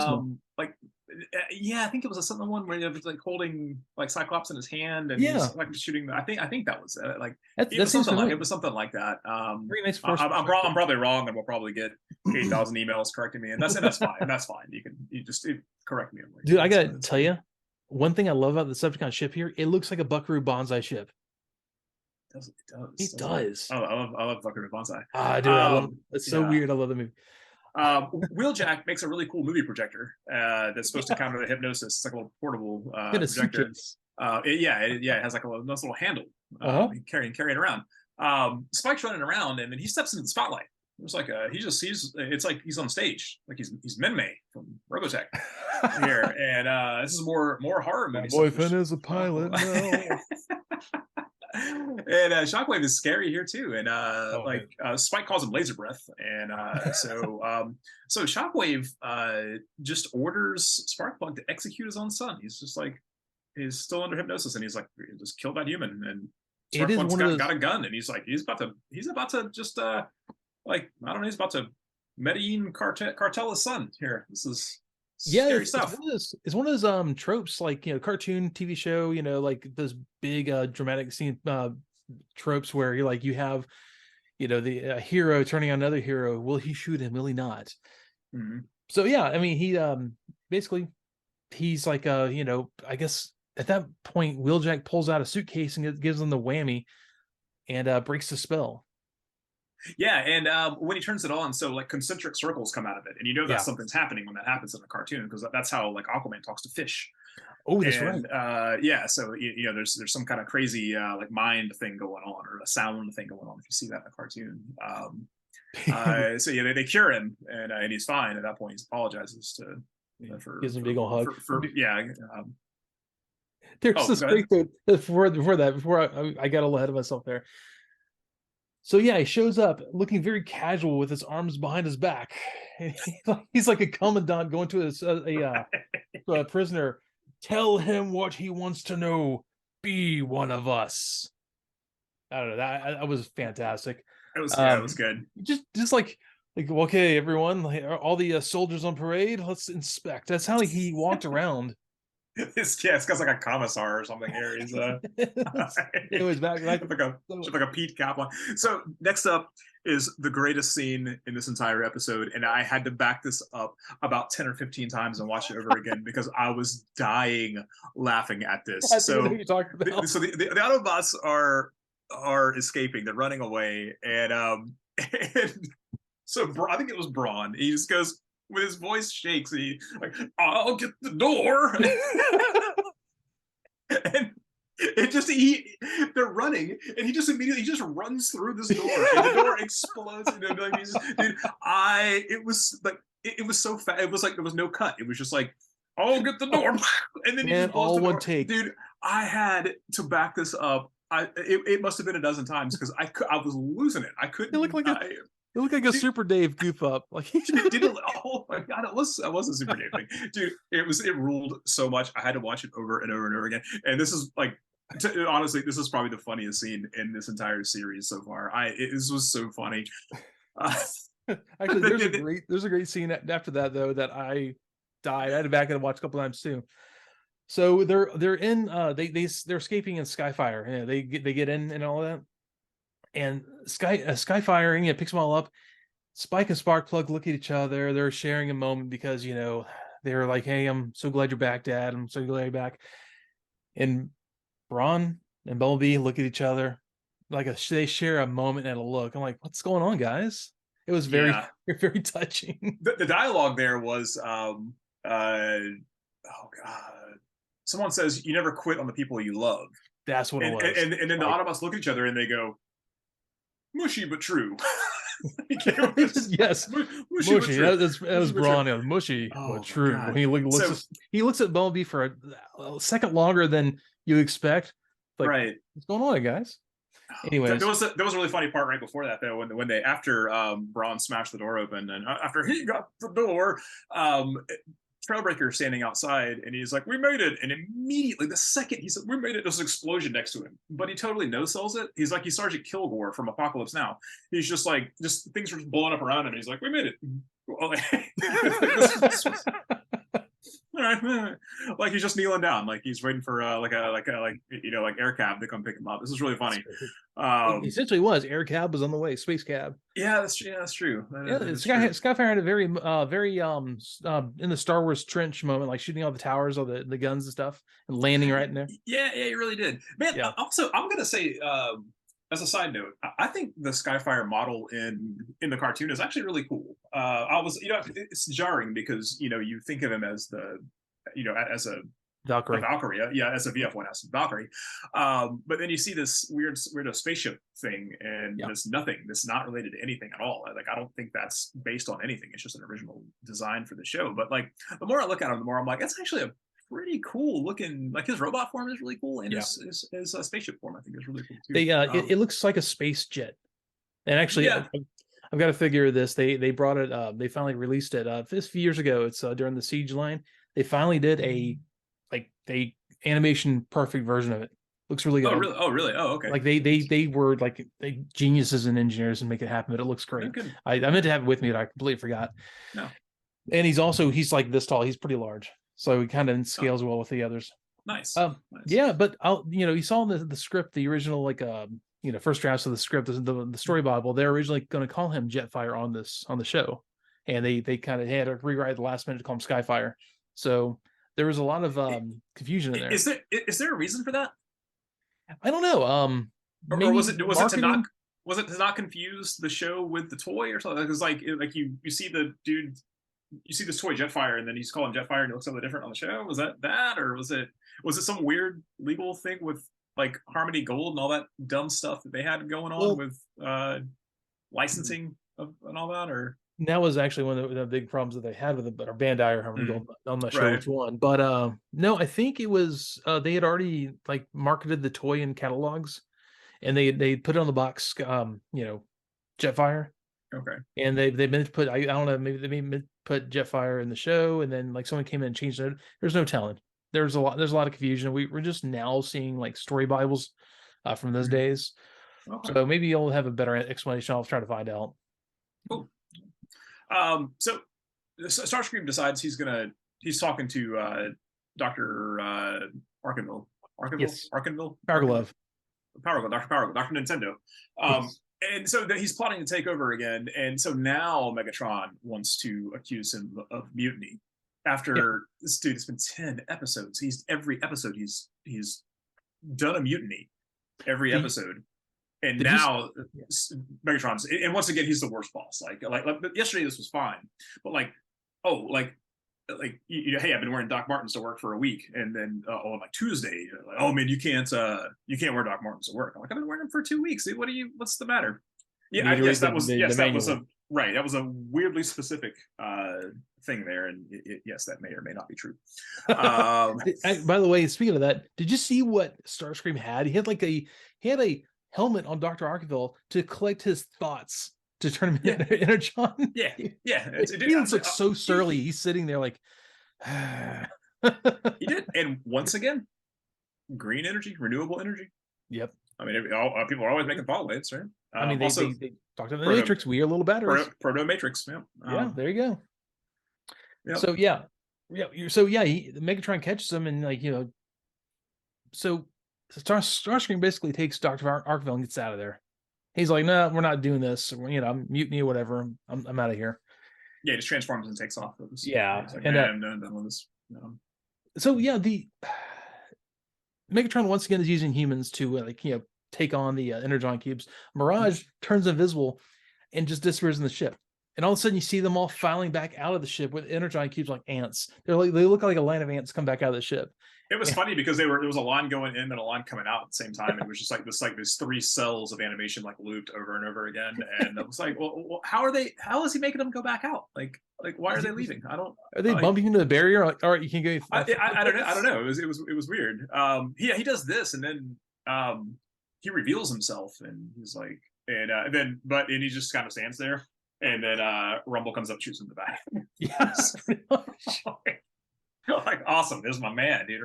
think it was something one where he was like holding like Cyclops in his hand and he's like shooting. I think that was it was something like that. Very nice. I'm probably wrong, and we'll probably get 8,000 emails correcting me, and that's fine. That's fine. You just correct me. Dude, I gotta tell you, one thing I love about the Decepticon ship here, it looks like a Buckaroo Banzai ship. He doesn't it? does. I love Buckaroo Banzai. Ah, dude, I love it. Um, It's so yeah. weird. I love the movie. Wheeljack makes a really cool movie projector that's supposed to Yeah, counter the hypnosis. It's like a little portable in a projector. suitcase. It has like a nice little handle. Uh-huh. Carrying around. Spike's running around, and then he steps into the spotlight. It's like it's like he's on stage, like he's Minmay from Robotech here, and this is more horror My movie stuff. boyfriend is a pilot now. And Shockwave is scary here too, and Oh man. Spike calls him laser breath, and so Shockwave just orders Sparkplug to execute his own son. He's just like, he's still under hypnosis, and he's like, just kill that human. And It is Sparkplug's one of those. got a gun, and he's about to just like, I don't know, he's about to Medellin cartel his son here. This is Yeah, scary stuff. it's one of those tropes, like, you know, cartoon TV show, you know, like those big dramatic scene tropes where you're like, you have, you know, the hero turning on another hero. Will he shoot him? Will he not? Mhm. So yeah, I mean, he basically, he's like, you know, I guess at that point Wheeljack pulls out a suitcase and gives him the whammy and breaks the spell. Yeah, and when he turns it on, so like concentric circles come out of it, and you know that Yeah. something's happening when that happens in a cartoon, because that's how like Aquaman talks to fish. Oh, that's right. And yeah, so you know, there's some kind of crazy like mind thing going on, or a sound thing going on if you see that in a cartoon. So yeah, they cure him, and he's fine at that point. He apologizes to for Gives him a big old hug. yeah. There's Oh, this go great ahead. thing before I got a little ahead of myself there. So yeah, he shows up looking very casual with his arms behind his back. He's like a commandant going to a prisoner. Tell him what he wants to know. Be one of us. I don't know. That was fantastic. It was good. Just like okay, everyone, like, all the soldiers on parade. Let's inspect. That's how he walked around. It's got like a commissar or something here. He's It was back like like a Pete Kaplan. So next up is the greatest scene in this entire episode, and I had to back this up about 10 or 15 times and watch it over again because I was dying laughing at this. So you talked about. the Autobots are escaping, they're running away, and and so I think it was Braun. He just goes, with his voice shakes, he like, I'll get the door. And they're running, and he just immediately runs through this door, and the door explodes. And like, dude, it was so fast. It was like there was no cut. It was just like, I'll get the door, and then he just blows all the one door. take. Dude, I had to back this up. It must have been a dozen times because I was losing it. I couldn't. It looked like a Super Dave goof up. Like he did it. Oh my god, it was a Super Dave thing, dude. It ruled so much. I had to watch it over and over and over again. And this is like, honestly, this is probably the funniest scene in this entire series so far. This was so funny. Actually, there's a great scene after that though that I died. I had to back it and watch a couple times too. So they're in they're escaping in Skyfire. Yeah, they get in and all that. And Skyfire, you know, picks them all up. Spike and Sparkplug look at each other. They're sharing a moment because, you know, they're like, "Hey, I'm so glad you're back, Dad. I'm so glad you're back." And Braun and Bumblebee look at each other like they share a moment and a look. I'm like, "What's going on, guys?" It was very very touching. The dialogue there was, oh god, someone says, "You never quit on the people you love." That's what it was. And then the Autobots look at each other and they go, mushy but true. Yes, mushy. That was Braun. Mushy but true. God. He looks at Bumblebee for a second longer than you expect. Like, right, what's going on, guys? Anyways, there was a really funny part right before that though, when they after Braun smashed the door open, and after he got the door, Trailbreaker standing outside, and he's like, "We made it!" And immediately, the second he said, "We made it," there's an explosion next to him. But he totally no-sells it. He's like, he's Sergeant Kilgore from Apocalypse Now. He's just like, things are just blowing up around him. He's like, "We made it." Like he's just kneeling down, like he's waiting for like air cab to come pick him up. This is really funny. It essentially was air cab was on the way, space cab. Yeah, that's true. Skyfire had a very in the Star Wars trench moment, like shooting all the towers, all the guns and stuff, and landing right in there. Yeah, he really did, man. Yeah. Also, I'm gonna say as a side note, I think the Skyfire model in the cartoon is actually really cool. I was, it's jarring because you think of him as as a Valkyrie. Valkyrie, yeah, as a VF1S Valkyrie. But then you see this weird spaceship thing, and Yeah. it's nothing. It's not related to anything at all. Like I don't think that's based on anything. It's just an original design for the show. But like the more I look at him, the more I'm like, it's actually a pretty cool looking. Like his robot form is really cool, and Yeah. his spaceship form I think is really cool too. They it looks like a space jet. And actually, Yeah. I've got to figure this. They brought it. They finally released it. This few years ago. It's during the Siege line. They finally did a animation perfect version of it. Looks really good. Oh really? Oh really? Oh okay. Like they were like they geniuses and engineers and make it happen. But it looks great. Good. I meant to have it with me, but I completely forgot. No. And he's like this tall. He's pretty large, so he kind of scales well with the others. Nice. Yeah, but you saw the script, the original first drafts of the script, the story Bible. They're originally going to call him Jetfire on the show, and they kind of had to rewrite at the last minute to call him Skyfire. So there was a lot of confusion in there. Is there a reason for that? I don't know. Or was it to not confuse the show with the toy or something? Because like you see the dude, you see this toy Jetfire, and then he's calling Jetfire, and it looks something different on the show. Was that, or was it some weird legal thing with like Harmony Gold and all that dumb stuff that they had going on with licensing and all that? Or that was actually one of the big problems that they had with it, or Bandai or Harmony Gold. I'm not sure which one, but no, I think it was they had already like marketed the toy in catalogs, and they put it on the box, Jetfire. Okay. And they meant to put, I don't know, maybe they meant to put Jetfire in the show, and then like someone came in and changed it. There's no telling. There's a lot of confusion. We're just now seeing like story Bibles from those days. Okay. So maybe you'll have a better explanation. I'll try to find out. Cool. So Starscream decides he's talking to Dr. Arkinville. Yes. Arkinville? Powerglove. Dr. Nintendo. Yes. And so he's plotting to take over again. And so now Megatron wants to accuse him of mutiny. After this dude, it's been 10 episodes. Every episode he's done a mutiny every episode. And now Megatron's, and once again, he's the worst boss. Like yesterday, this was fine, but hey, I've been wearing Doc Martens to work for a week, and then on like Tuesday, like, oh man, you can't wear Doc Martens to work. I'm like, I've been wearing them for 2 weeks. What's the matter? Yeah, I guess that was that was a weirdly specific thing there, and yes, that may or may not be true. By the way, speaking of that, did you see what Starscream had? He had a helmet on Dr. Arkville to collect his thoughts to turn him into Energon. Yeah. He looks like so surly. He's sitting there like he did. And once again, green energy, renewable energy. Yep. I mean, people are always making thall blades, right? I mean, they talked about the Matrix. We are little batteries. Proto Matrix. Yeah. There you go. Yep. So Megatron catches him, and so Starscream basically takes Dr. Arkville and gets out of there. He's like, no, we're not doing this. I'm mutiny or whatever. I'm out of here. Yeah, he just transforms and takes off. Like, and I'm done with this. So the Megatron once again is using humans to take on the Energon cubes. Mirage turns invisible and just disappears in the ship. And all of a sudden, you see them all filing back out of the ship with Energon cubes like ants. They look like a line of ants come back out of the ship. It was funny because there was a line going in and a line coming out at the same time. It was just like this 3 cells of animation like looped over and over again. And I was like, well, how is he making them go back out? Like why are they leaving? Are they bumping into the barrier? Like, all right, you can go. I don't know. It was weird. He does this, and then he reveals himself, and he's like, and he just kind of stands there, and then Rumble comes up, shoots him in the back. Yes. Like, awesome, there's my man, dude.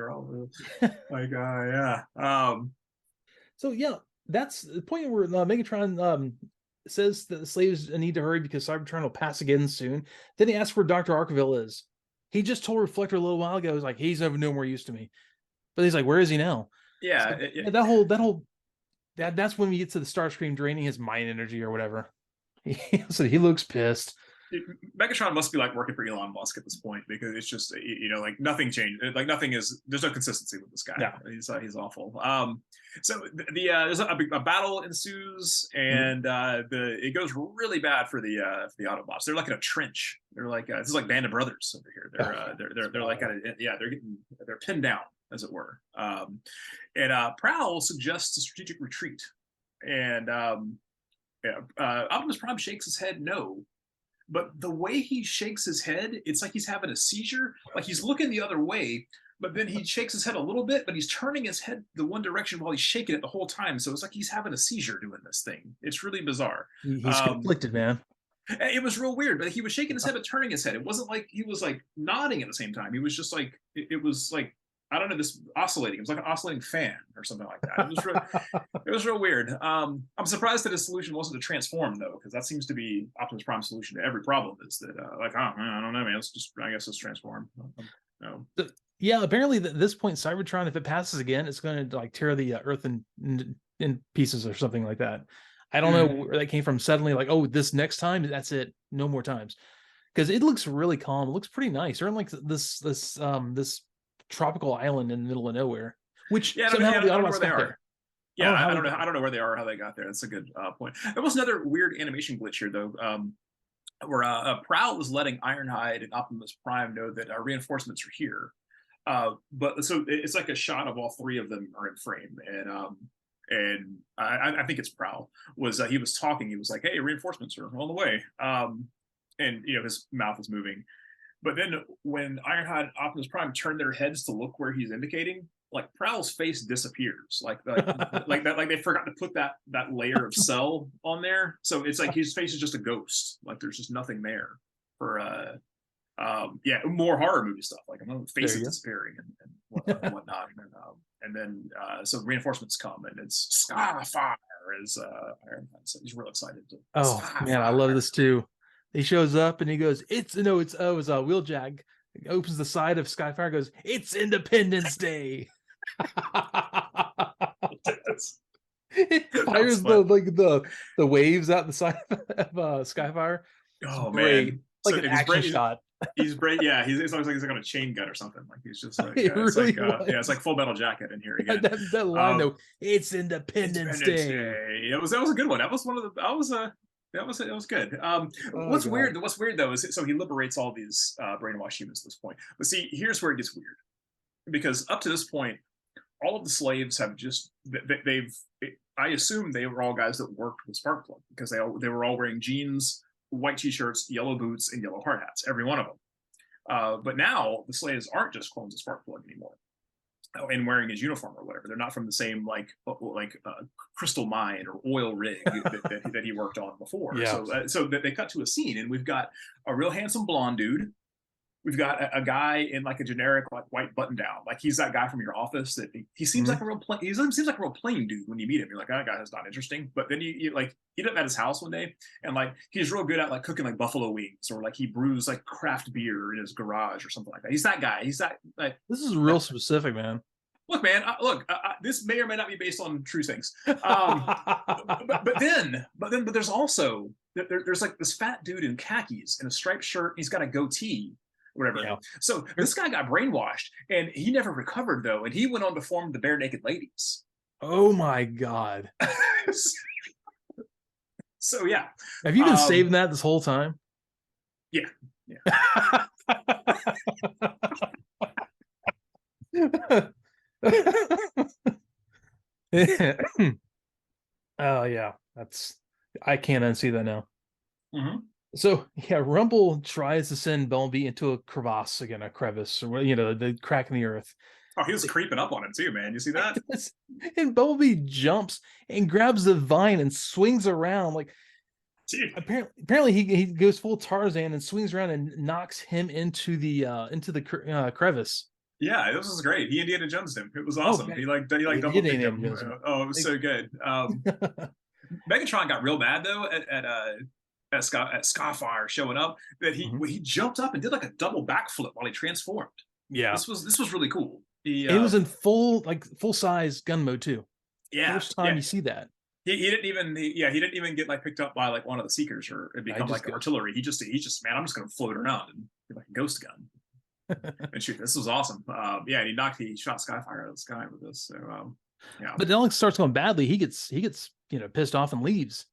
So that's the point where Megatron says that the slaves need to hurry because Cybertron will pass again soon. Then he asks where Dr. Arkville is. He just told Reflector a little while ago, he's like, he's of no more use to me. But he's like, where is he now? Yeah, so, that's when we get to the Starscream draining his mind energy or whatever. So he looks pissed. Megatron must be like working for Elon Musk at this point, because it's just, like nothing changed. Like nothing is, there's no consistency with this guy. No. He's awful. So there's a battle ensues, Mhm. and it goes really bad for the Autobots. They're like in a trench. They're like this is like Band of Brothers over here. Oh, yeah. They're like they're pinned down, as it were. And Prowl suggests a strategic retreat, and Optimus Prime shakes his head no. But the way he shakes his head, it's like he's having a seizure. Like he's looking the other way, but then he shakes his head a little bit, but he's turning his head the one direction while he's shaking it the whole time. So it's like he's having a seizure doing this thing. It's really bizarre. He's conflicted, man. It was real weird, but he was shaking his head but turning his head. It wasn't like he was like nodding at the same time. He was just like, it was like, I don't know, this oscillating. It was like an oscillating fan or something like that. It was real weird. I'm surprised that his solution wasn't to transform, though, because that seems to be Optimus Prime's solution to every problem. Is that like, oh man, I don't know, man. I guess let's transform. No. Yeah, apparently at this point, Cybertron, if it passes again, it's going to like tear the Earth in pieces or something like that. I don't know where that came from. Suddenly, like, oh, this next time, that's it. No more times, because it looks really calm. It looks pretty nice. They're in like this tropical island in the middle of nowhere, which somehow the Autobots got there. Yeah, I don't know where they are or how they got there. That's a good point. There was another weird animation glitch here, though, where Prowl was letting Ironhide and Optimus Prime know that reinforcements are here. But so it's like a shot of all three of them are in frame, and I think it's Prowl was he was talking. He was like, "Hey, reinforcements are on the way," and his mouth is moving. But then when Ironhide and Optimus Prime turn their heads to look where he's indicating, like Prowl's face disappears, like they forgot to put that layer of cell on there, so it's like his face is just a ghost. Like there's just nothing there for more horror movie stuff, like faces disappearing and whatnot. And then so reinforcements come, and it's Skyfire as Ironhide said. He's real excited to. Oh man, I love this too. He shows up and he goes, it's Wheeljack. He opens the side of Skyfire, goes, it's Independence Day. It fires the waves out the side of Skyfire. Oh great. Man, like so an action shot. He's great. Yeah, it's always like he's like on a chain gun or something. Like he's just like it's like Full Metal Jacket in here again. that line though, it's Independence Day. That was a good one. That was one of the. That was good. What's weird though is so he liberates all these brainwashed humans at this point. But see, here's where it gets weird, because up to this point, all of the slaves have just I assume they were all guys that worked with Sparkplug, because they were all wearing jeans, white t-shirts, yellow boots, and yellow hard hats, every one of them. But now the slaves aren't just clones of Sparkplug anymore, and wearing his uniform or whatever. They're not from the same crystal mine or oil rig that he worked on before. Yeah. So they cut to a scene, and we've got a real handsome blonde dude. We've got a guy in like a generic like white button down, like he's that guy from your office that he seems like a real he seems like a real plain dude when you meet him. You're like, that guy is not interesting. But then you like he did at his house one day, and like he's real good at like cooking like buffalo wings, or like he brews like craft beer in his garage or something like that. He's that guy. He's that like. This is real specific, man. Look, man. This may or may not be based on true things. But there's also there's like this fat dude in khakis and a striped shirt. He's got a goatee. Whatever. Yeah. So this guy got brainwashed, and he never recovered though, and he went on to form the Bare Naked Ladies. Oh my god! So yeah, have you been saving that this whole time? Yeah. Oh yeah, I can't unsee that now. Mm-hmm. So yeah, Rumble tries to send Bumblebee into a crevasse again, a crevice, or the crack in the earth. Oh, he was creeping up on him too, man. You see that? And Bumblebee jumps and grabs the vine and swings around like. Dude. Apparently he goes full Tarzan and swings around and knocks him into the crevice. Yeah, this was great. He Indiana Jonesed him. It was awesome. He double kicked him. It was so good. Megatron got real mad though at Skyfire showing up, that he jumped up and did like a double backflip while he transformed. Yeah, this was really cool. It was in full size gun mode too. Yeah, first time you see that. he didn't even he didn't even get like picked up by like one of the seekers or it I become just like go. artillery. He just man, I'm just gonna float around and be like a ghost gun and shoot. This was awesome. Yeah, he shot Skyfire out of the sky with this. So yeah, But then it starts going badly. He gets pissed off and leaves.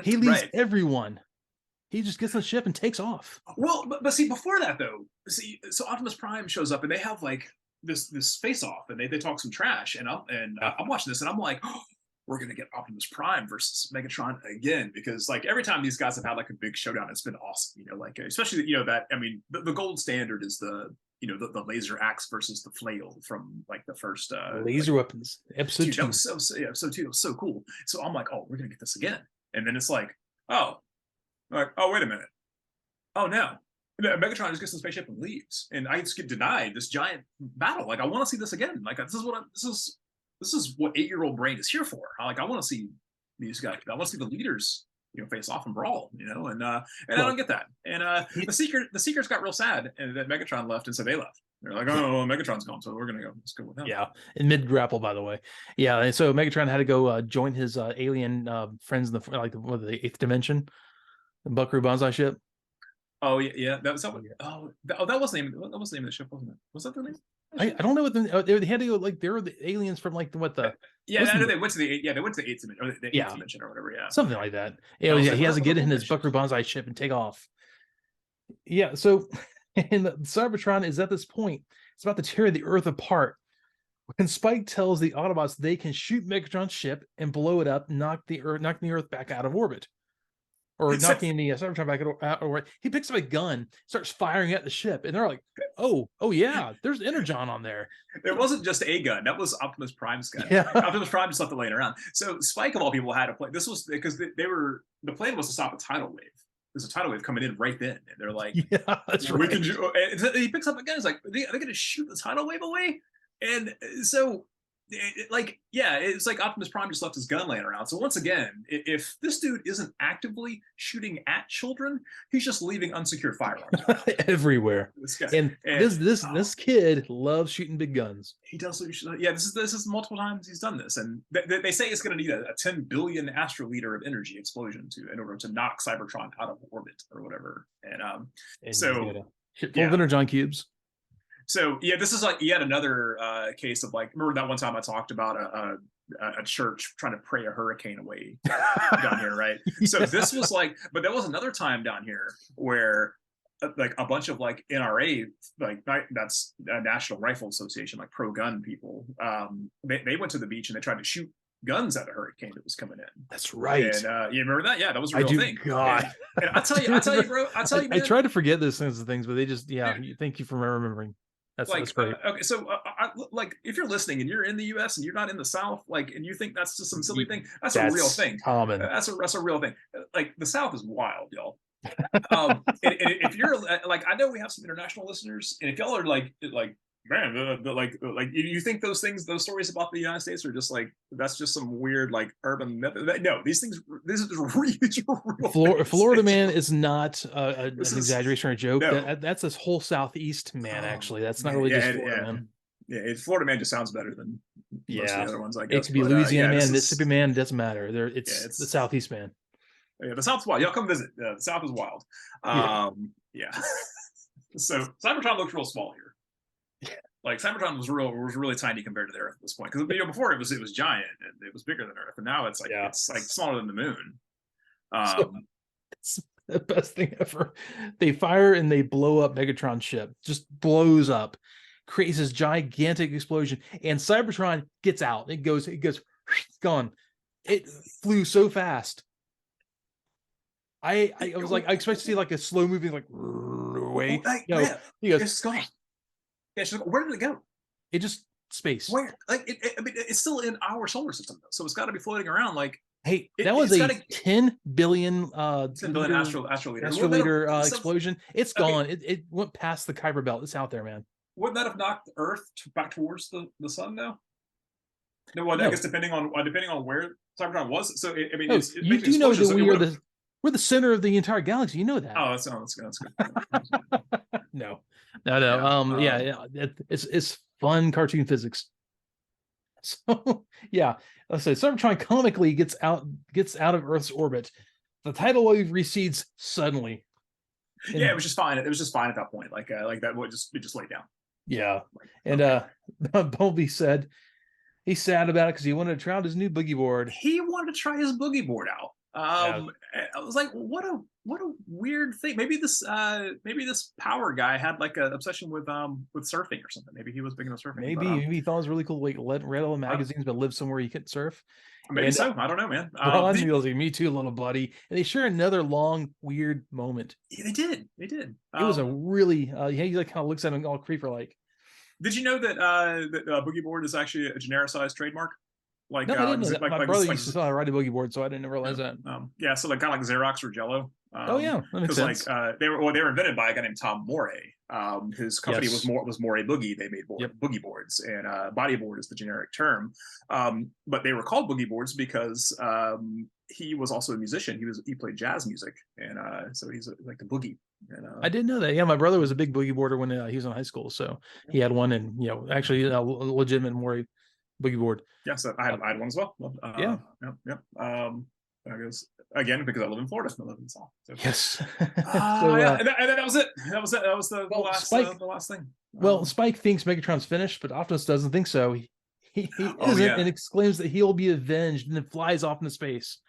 He leaves right. everyone. He just gets on the ship and takes off. Well, but see, before that though, see, so Optimus Prime shows up and they have like this face off and they talk some trash and Yeah. I'm watching this and I'm like, oh, we're gonna get Optimus Prime versus Megatron again because like every time these guys have had like a big showdown, it's been awesome. You know, like especially that I mean the gold standard is the laser axe versus the flail from like the first Laser weapons, episode dude, that 2. was so too, it was so cool. So I'm like, oh, we're gonna get this again, and then it's like, oh, wait a minute, oh no, Megatron just gets in the spaceship and leaves, and I just get denied this giant battle. Like I want to see this again. Like this is what 8-year-old brain is here for. I want to see these guys. I want to see the leaders, face off and brawl. And I don't get that. And the Seekers got real sad, and then Megatron left, and so they left. They're like, oh, well, Megatron's gone, so we're gonna go. Let's go with him. Yeah, in mid grapple, by the way. Yeah, and so Megatron had to go join his alien friends in the 8th dimension, the Buckaroo Banzai ship. Oh yeah. That was that. That was the name. That was the name of the ship, wasn't it? Was that the name? I don't know what they had to go like they were the aliens from like the yeah. I know they went to the they went to the 8th dimension or the 8th yeah dimension or whatever. Yeah, something like that. Yeah, he has to get in his Buckaroo Banzai ship and take off. Yeah, so and the Cybertron is at this point. It's about to tear the Earth apart. When Spike tells the Autobots they can shoot Megatron's ship and blow it up, knocking the Earth back out of orbit. Or knocking the Cybertron back out of orbit. He picks up a gun, starts firing at the ship, and they're like, oh yeah, there's Energon on there. It wasn't just a gun. That was Optimus Prime's gun. Yeah. Optimus Prime just left it laying around. So Spike, of all people, had a play. This was because the plan was to stop a tidal wave. There's a tidal wave coming in right then, and they're like, yeah, that's right. And he picks up a gun. He's like, are they going to shoot the tidal wave away? And so, it's like Optimus Prime just left his gun laying around. So once again, if this dude isn't actively shooting at children, he's just leaving unsecured firearms everywhere. This guy. And this kid loves shooting big guns. He does. Yeah, this is multiple times he's done this, and they say it's going to need a 10 billion astroliter of energy explosion in order to knock Cybertron out of orbit or whatever. And so full of Energon cubes. So yeah, this is like yet another case of like, remember that one time I talked about a church trying to pray a hurricane away down here, right? Yeah. So this was like, but there was another time down here where like a bunch of like NRA, like that's a National Rifle Association, like pro gun people, they went to the beach and they tried to shoot guns at a hurricane that was coming in. That's right. And you remember that? Yeah, that was a real thing. God, and I tell you, bro. I tell you, man, I try to forget those kinds of things, but they just thank you for remembering. That's great. Okay, so like if you're listening and you're in the U.S. and you're not in the South, like, and you think that's just some silly thing, that's a real thing. Common. That's a real thing. Like the South is wild, y'all. And if you're like, I know we have some international listeners, and if y'all are like man, like you think those stories about the United States are just like that's just some weird like urban myth. No, these are just real. Florida man is not an exaggeration or a joke. No. That's this whole Southeast man. Actually, that's not really just Florida man. Yeah, Florida man just sounds better than most of the other ones. I guess it could be Louisiana man, Mississippi man. Doesn't matter. It's the Southeast man. Yeah, the South's wild. Y'all come visit. The South is wild. Yeah. So Cybertron looks real small here. Like Cybertron was really tiny compared to the Earth at this point. Because before it was giant and it was bigger than Earth, and now it's like it's like smaller than the moon. It's the best thing ever. They fire and they blow up Megatron's ship. Just blows up, creates this gigantic explosion, and Cybertron gets out. It goes gone. It flew so fast. I was like, I expect to see like a slow moving like way. He goes, it's gone. Yeah, she's like, where did it go? It just space. Where? Like, I mean, it's still in our solar system, though, so it's got to be floating around. Like, hey, that was a 10 billion astroliter explosion. It's gone. It went past the Kuiper Belt. It's out there, man. Wouldn't that have knocked Earth back towards the sun, though? No, well, I guess depending on where Cybertron was. So, I mean, you do know that we're the center of the entire galaxy. You know that. Oh, that's good. No. It's fun cartoon physics. So yeah, let's say Cybertron comically gets out of Earth's orbit. The tidal wave recedes suddenly. Yeah, it And was just fine. It was just fine at that point. Like that would just it just laid down. yeah. Like, And okay. Bumblebee said he's sad about it because he wanted to try out his new boogie board. He wanted to try his boogie board out. Yeah. I was like, what a weird thing. Maybe this power guy had like an obsession with surfing or something. Maybe he was big into surfing, but Maybe he thought it was really cool. Like read all the I, magazines, but live somewhere you couldn't surf. maybe And so. I don't know, man. Ron was like, "Me too, little buddy." And they share another long, weird moment. Yeah, they did. They did. It was a really, he like kind of looks at him all creeper like. Did you know that boogie board is actually a genericized trademark? No, I didn't know that. My brother like used to ride a boogie board, so I didn't realize that. yeah, so like kind of like Xerox or Jello. Oh yeah, that makes sense. Like they were invented by a guy named Tom Morey. His company Yes. was Morey Boogie. They made Yep. boogie boards, and body board is the generic term. But they were called boogie boards because he was also a musician. He played jazz music, and so he's like the boogie. And, I didn't know that. Yeah, my brother was a big boogie boarder when he was in high school, so he had one, and actually a legitimate Maury boogie board. Yes, I had one as well. Yeah. Yep. I guess again because I live in Florida, I live in the South. So. Yes. So yeah, and that was it. That was it. That was the last Spike, the last thing. Well, Spike thinks Megatron's finished, but Optimus doesn't think so. He isn't, yeah. and exclaims that he'll be avenged, and then flies off into space.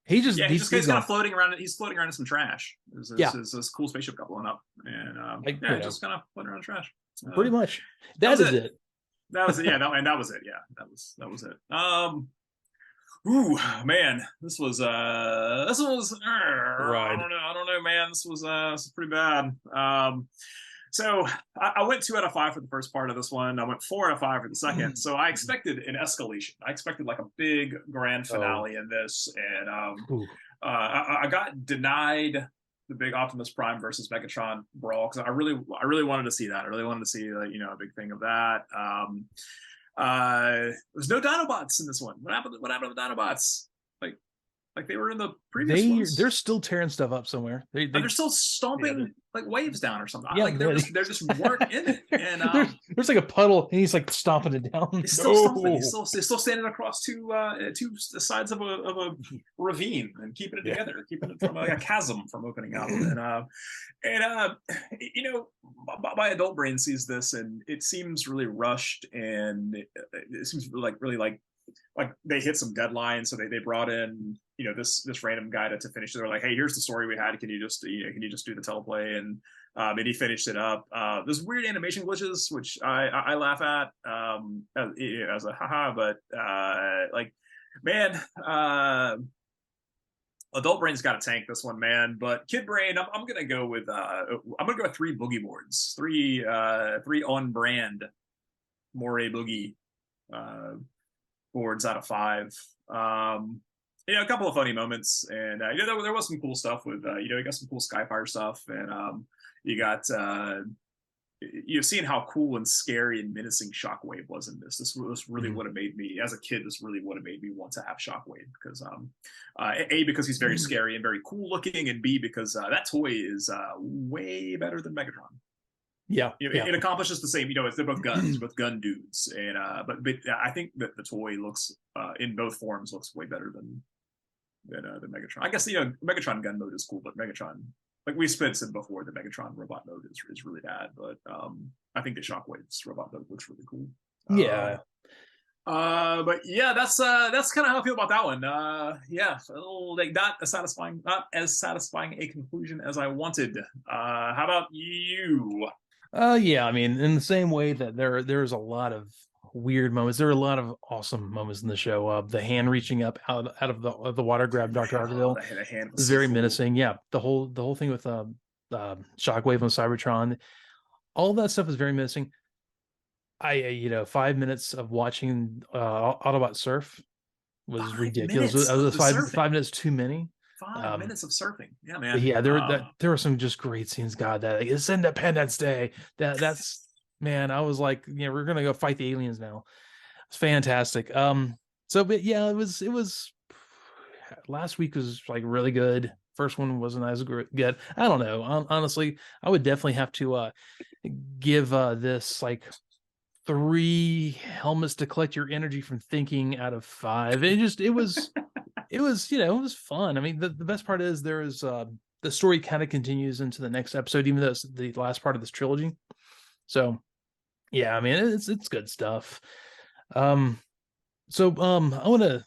He's just kind of floating around. He's floating around in some trash. There's this cool spaceship got blown up, and just kind of floating around in trash. Pretty much. That is it. That was it. Yeah, that was it. Yeah, that was it. Ooh, man, this was right. I don't know, man. This was pretty bad. So I went 2 out of 5 for the first part of this one. I went 4 out of 5 for the second. So I expected an escalation. I expected like a big grand finale in this, and I got denied the big Optimus Prime versus Megatron brawl because I really wanted to see that. I really wanted to see a big thing of that. There's no Dinobots in this one. What happened with Dinobots? Like they were in the previous ones. They're still tearing stuff up somewhere. They're still stomping like waves down or something. Yeah, like they just weren't in it. And there's like a puddle, and he's like stomping it down. He's still stomping. He's still standing across two sides of a ravine and keeping it together, keeping it from a chasm from opening up. And my adult brain sees this, and it seems really rushed, and it seems really like they hit some deadlines, so they brought in this random guy to finish it. They're like, hey, here's the story we had. Can you just do the teleplay? And he finished it up. There's weird animation glitches, which I laugh at as a haha, but adult brain's got to tank this one, man. But kid brain, I'm gonna go with 3 boogie boards, 3 on brand Moray boogie boards out of 5. A couple of funny moments, and there was some cool stuff with you got some cool Skyfire stuff, and you got seeing how cool and scary and menacing Shockwave was in this. This really would have made me, as a kid, this really would have made me want to have Shockwave because because he's very scary and very cool looking, and B because that toy is way better than Megatron. Yeah, it accomplishes the same. They're both guns, both gun dudes, and but I think that the toy looks in both forms looks way better than Megatron. I guess Megatron gun mode is cool, but Megatron, like we said before, the Megatron robot mode is really bad. But I think the Shockwave's robot mode looks really cool. Yeah. But yeah, that's kind of how I feel about that one. Not as satisfying a conclusion as I wanted. How about you? Yeah, I mean, in the same way that there's a lot of weird moments, there are a lot of awesome moments in the show. The hand reaching up out of the water grab Dr. Harville the hand was very menacing. Yeah, the whole thing with Shockwave on Cybertron, all of that stuff is very menacing. 5 minutes of watching Autobot surf was ridiculous. It was 5 minutes too many. 5 minutes of surfing. Yeah, man. Yeah, there were some just great scenes. God, that it's Independence Day. That's man. I was like, we're gonna go fight the aliens now. It's fantastic. But yeah, it was. Last week was like really good. First one wasn't as good. I don't know. Honestly, I would definitely have to give this like 3 helmets to collect your energy from thinking out of 5. It was, it was fun. I mean, the best part is the story kind of continues into the next episode, even though it's the last part of this trilogy. So yeah, I mean, it's good stuff. Um, I want to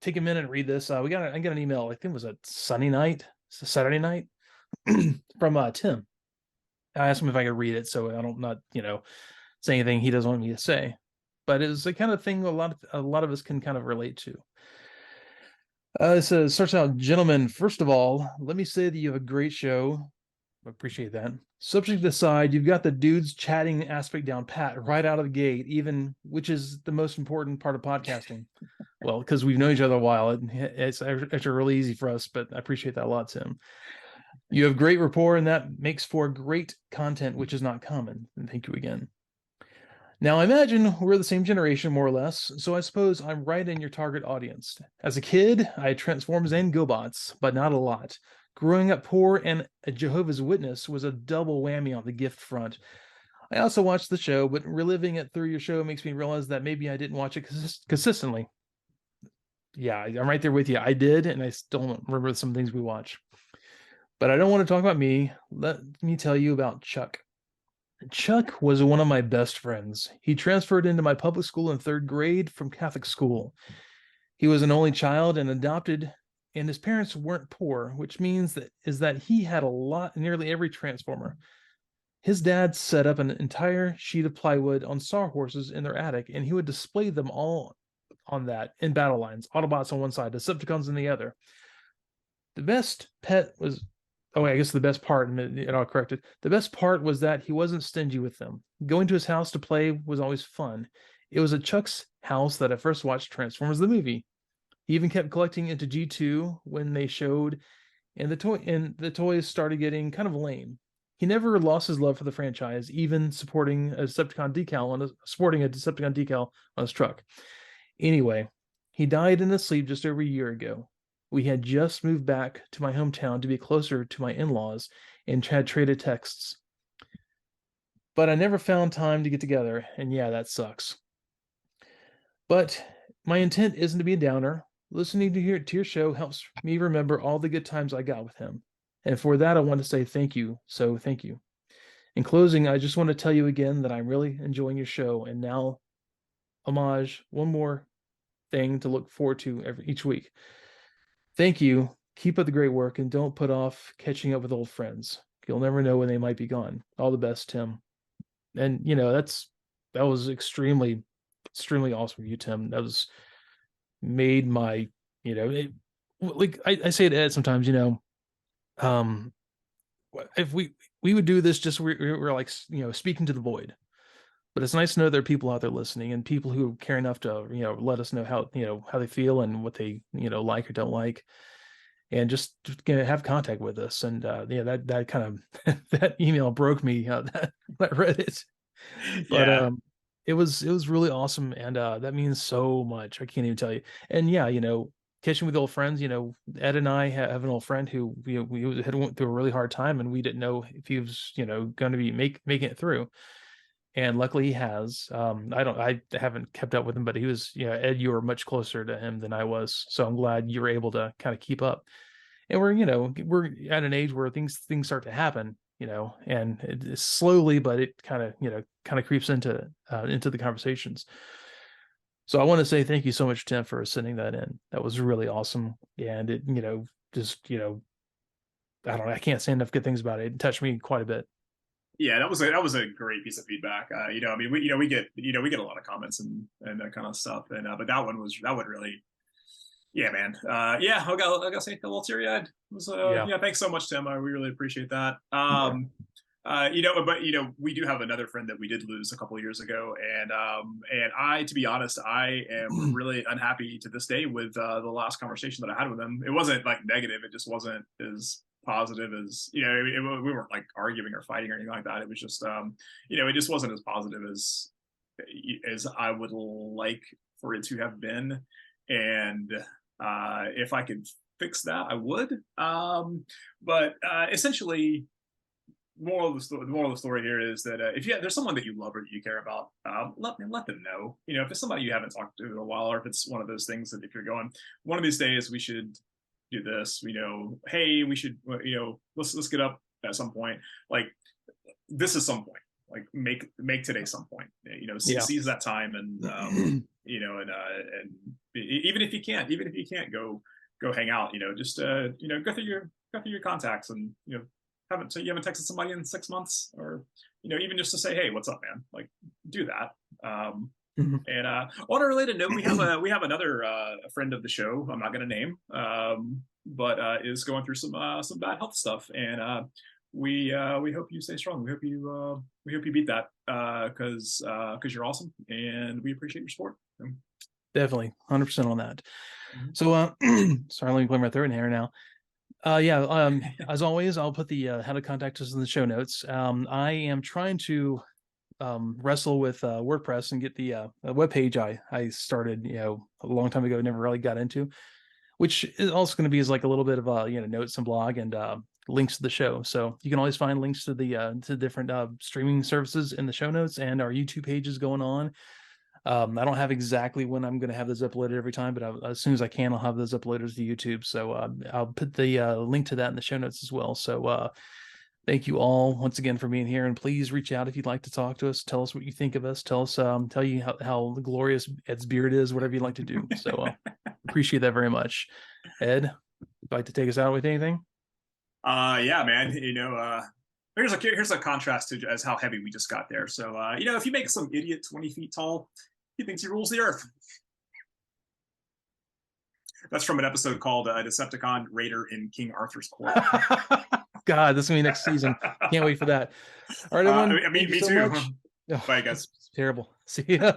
take a minute and read this. I got an email. I think it was a Saturday night from Tim. I asked him if I could read it, so I don't not say anything he doesn't want me to say. But it's the kind of thing a lot of us can kind of relate to. It says, starts out, gentlemen, first of all, let me say that you have a great show. I appreciate that. Subject aside, you've got the dudes chatting aspect down pat right out of the gate, even which is the most important part of podcasting. Well, because we've known each other a while, it's actually really easy for us, but I appreciate that a lot, Tim. You have great rapport, and that makes for great content, which is not common. And thank you again. Now, I imagine we're the same generation, more or less, so I suppose I'm right in your target audience. As a kid, I had Transformers and GoBots, but not a lot. Growing up poor and a Jehovah's Witness was a double whammy on the gift front. I also watched the show, but reliving it through your show makes me realize that maybe I didn't watch it consistently. Yeah, I'm right there with you. I did, and I still don't remember some things we watch. But I don't want to talk about me. Let me tell you about Chuck. Chuck was one of my best friends. He transferred into my public school in 3rd grade from Catholic school. He was an only child and adopted, and his parents weren't poor, which means that he had a lot, nearly every Transformer. His dad set up an entire sheet of plywood on sawhorses in their attic, and he would display them all on that in battle lines. Autobots on one side, Decepticons on the other. The best pet was I guess the best part, and I'll correct it. The best part was that he wasn't stingy with them. Going to his house to play was always fun. It was at Chuck's house that I first watched Transformers the movie. He even kept collecting into G2 when they showed, and the toys started getting kind of lame. He never lost his love for the franchise, even sporting a Decepticon decal on his truck. Anyway, he died in his sleep just over a year ago. We had just moved back to my hometown to be closer to my in-laws and had traded texts. But I never found time to get together, and yeah, that sucks. But my intent isn't to be a downer. Listening to your show helps me remember all the good times I got with him. And for that, I want to say thank you. So thank you. In closing, I just want to tell you again that I'm really enjoying your show. And now, homage, one more thing to look forward to each week. Thank you. Keep up the great work and don't put off catching up with old friends. You'll never know when they might be gone. All the best, Tim. And that was extremely, extremely awesome of you, Tim. That was made my, like I say to Ed sometimes, um, if we would do this just we're like speaking to the void. But it's nice to know there are people out there listening and people who care enough to let us know how they feel and what they like or don't like, and just have contact with us. And that kind of that email broke me that I read it. But Yeah. it was really awesome, and that means so much. I can't even tell you. And yeah, catching with old friends. Ed and I have an old friend who we had went through a really hard time, and we didn't know if he was going to be making it through. And luckily he has. I haven't kept up with him, but he was, Ed, you were much closer to him than I was. So I'm glad you were able to kind of keep up. And we're at an age where things start to happen, and it's slowly, but it kind of creeps into the conversations. So I want to say thank you so much, Tim, for sending that in. That was really awesome. And it, just, I don't know, I can't say enough good things about it. It touched me quite a bit. Yeah, that was a great piece of feedback. I mean, we get a lot of comments and that kind of stuff, and but that one really, yeah, man. Yeah, I gotta say, a little teary eyed. Yeah. Yeah, thanks so much, Tim. We really appreciate that. Yeah. But we do have another friend that we did lose a couple of years ago, and to be honest, I am really unhappy to this day with the last conversation that I had with him. It wasn't like negative; it just wasn't as positive as we weren't like arguing or fighting or anything like that. It was just it just wasn't as positive as I would like for it to have been. And if I could fix that, I would. But essentially, the moral of the story here is that if there's someone that you love or that you care about, let them know. You know, if it's somebody you haven't talked to in a while, or if it's one of those things that if you're going, one of these days we should do this. You know, hey, we should, let's get up at some point. Like, this is some point. Like, make today some point. You know, Yeah. seize that time, and and even if you can't, go hang out. You know, just go through your contacts, and you haven't texted somebody in 6 months, or even just to say, hey, what's up, man? Like, do that. And on a related note, we have another friend of the show. I'm not going to name, but is going through some bad health stuff, and we hope you stay strong. We hope you beat that, because you're awesome, and we appreciate your support. Definitely 100% on that. Mhm. So sorry, let me clear my throat in here now. As always, I'll put the how to contact us in the show notes. I am trying to wrestle with WordPress and get the web page I started a long time ago, never really got into, which is also going to be as like a little bit of notes and blog and links to the show. So you can always find links to the different streaming services in the show notes, and our YouTube page is going on. I don't have exactly when I'm going to have those uploaded every time, but as soon as I can, I'll have those uploaded to YouTube. So I'll put the link to that in the show notes as well. So thank you all once again for being here, and please reach out if you'd like to talk to us. Tell us what you think of us. Tell you how glorious Ed's beard is, whatever you'd like to do. So appreciate that very much. Ed, you'd like to take us out with anything? Yeah, man. Here's a contrast to as how heavy we just got there. So if you make some idiot 20 feet tall, he thinks he rules the earth. That's from an episode called Decepticon Raider in King Arthur's Court. God, this is gonna be next season. Can't wait for that. All right, everyone. Me Thank you so too. much. Bye, guys. Terrible. See ya.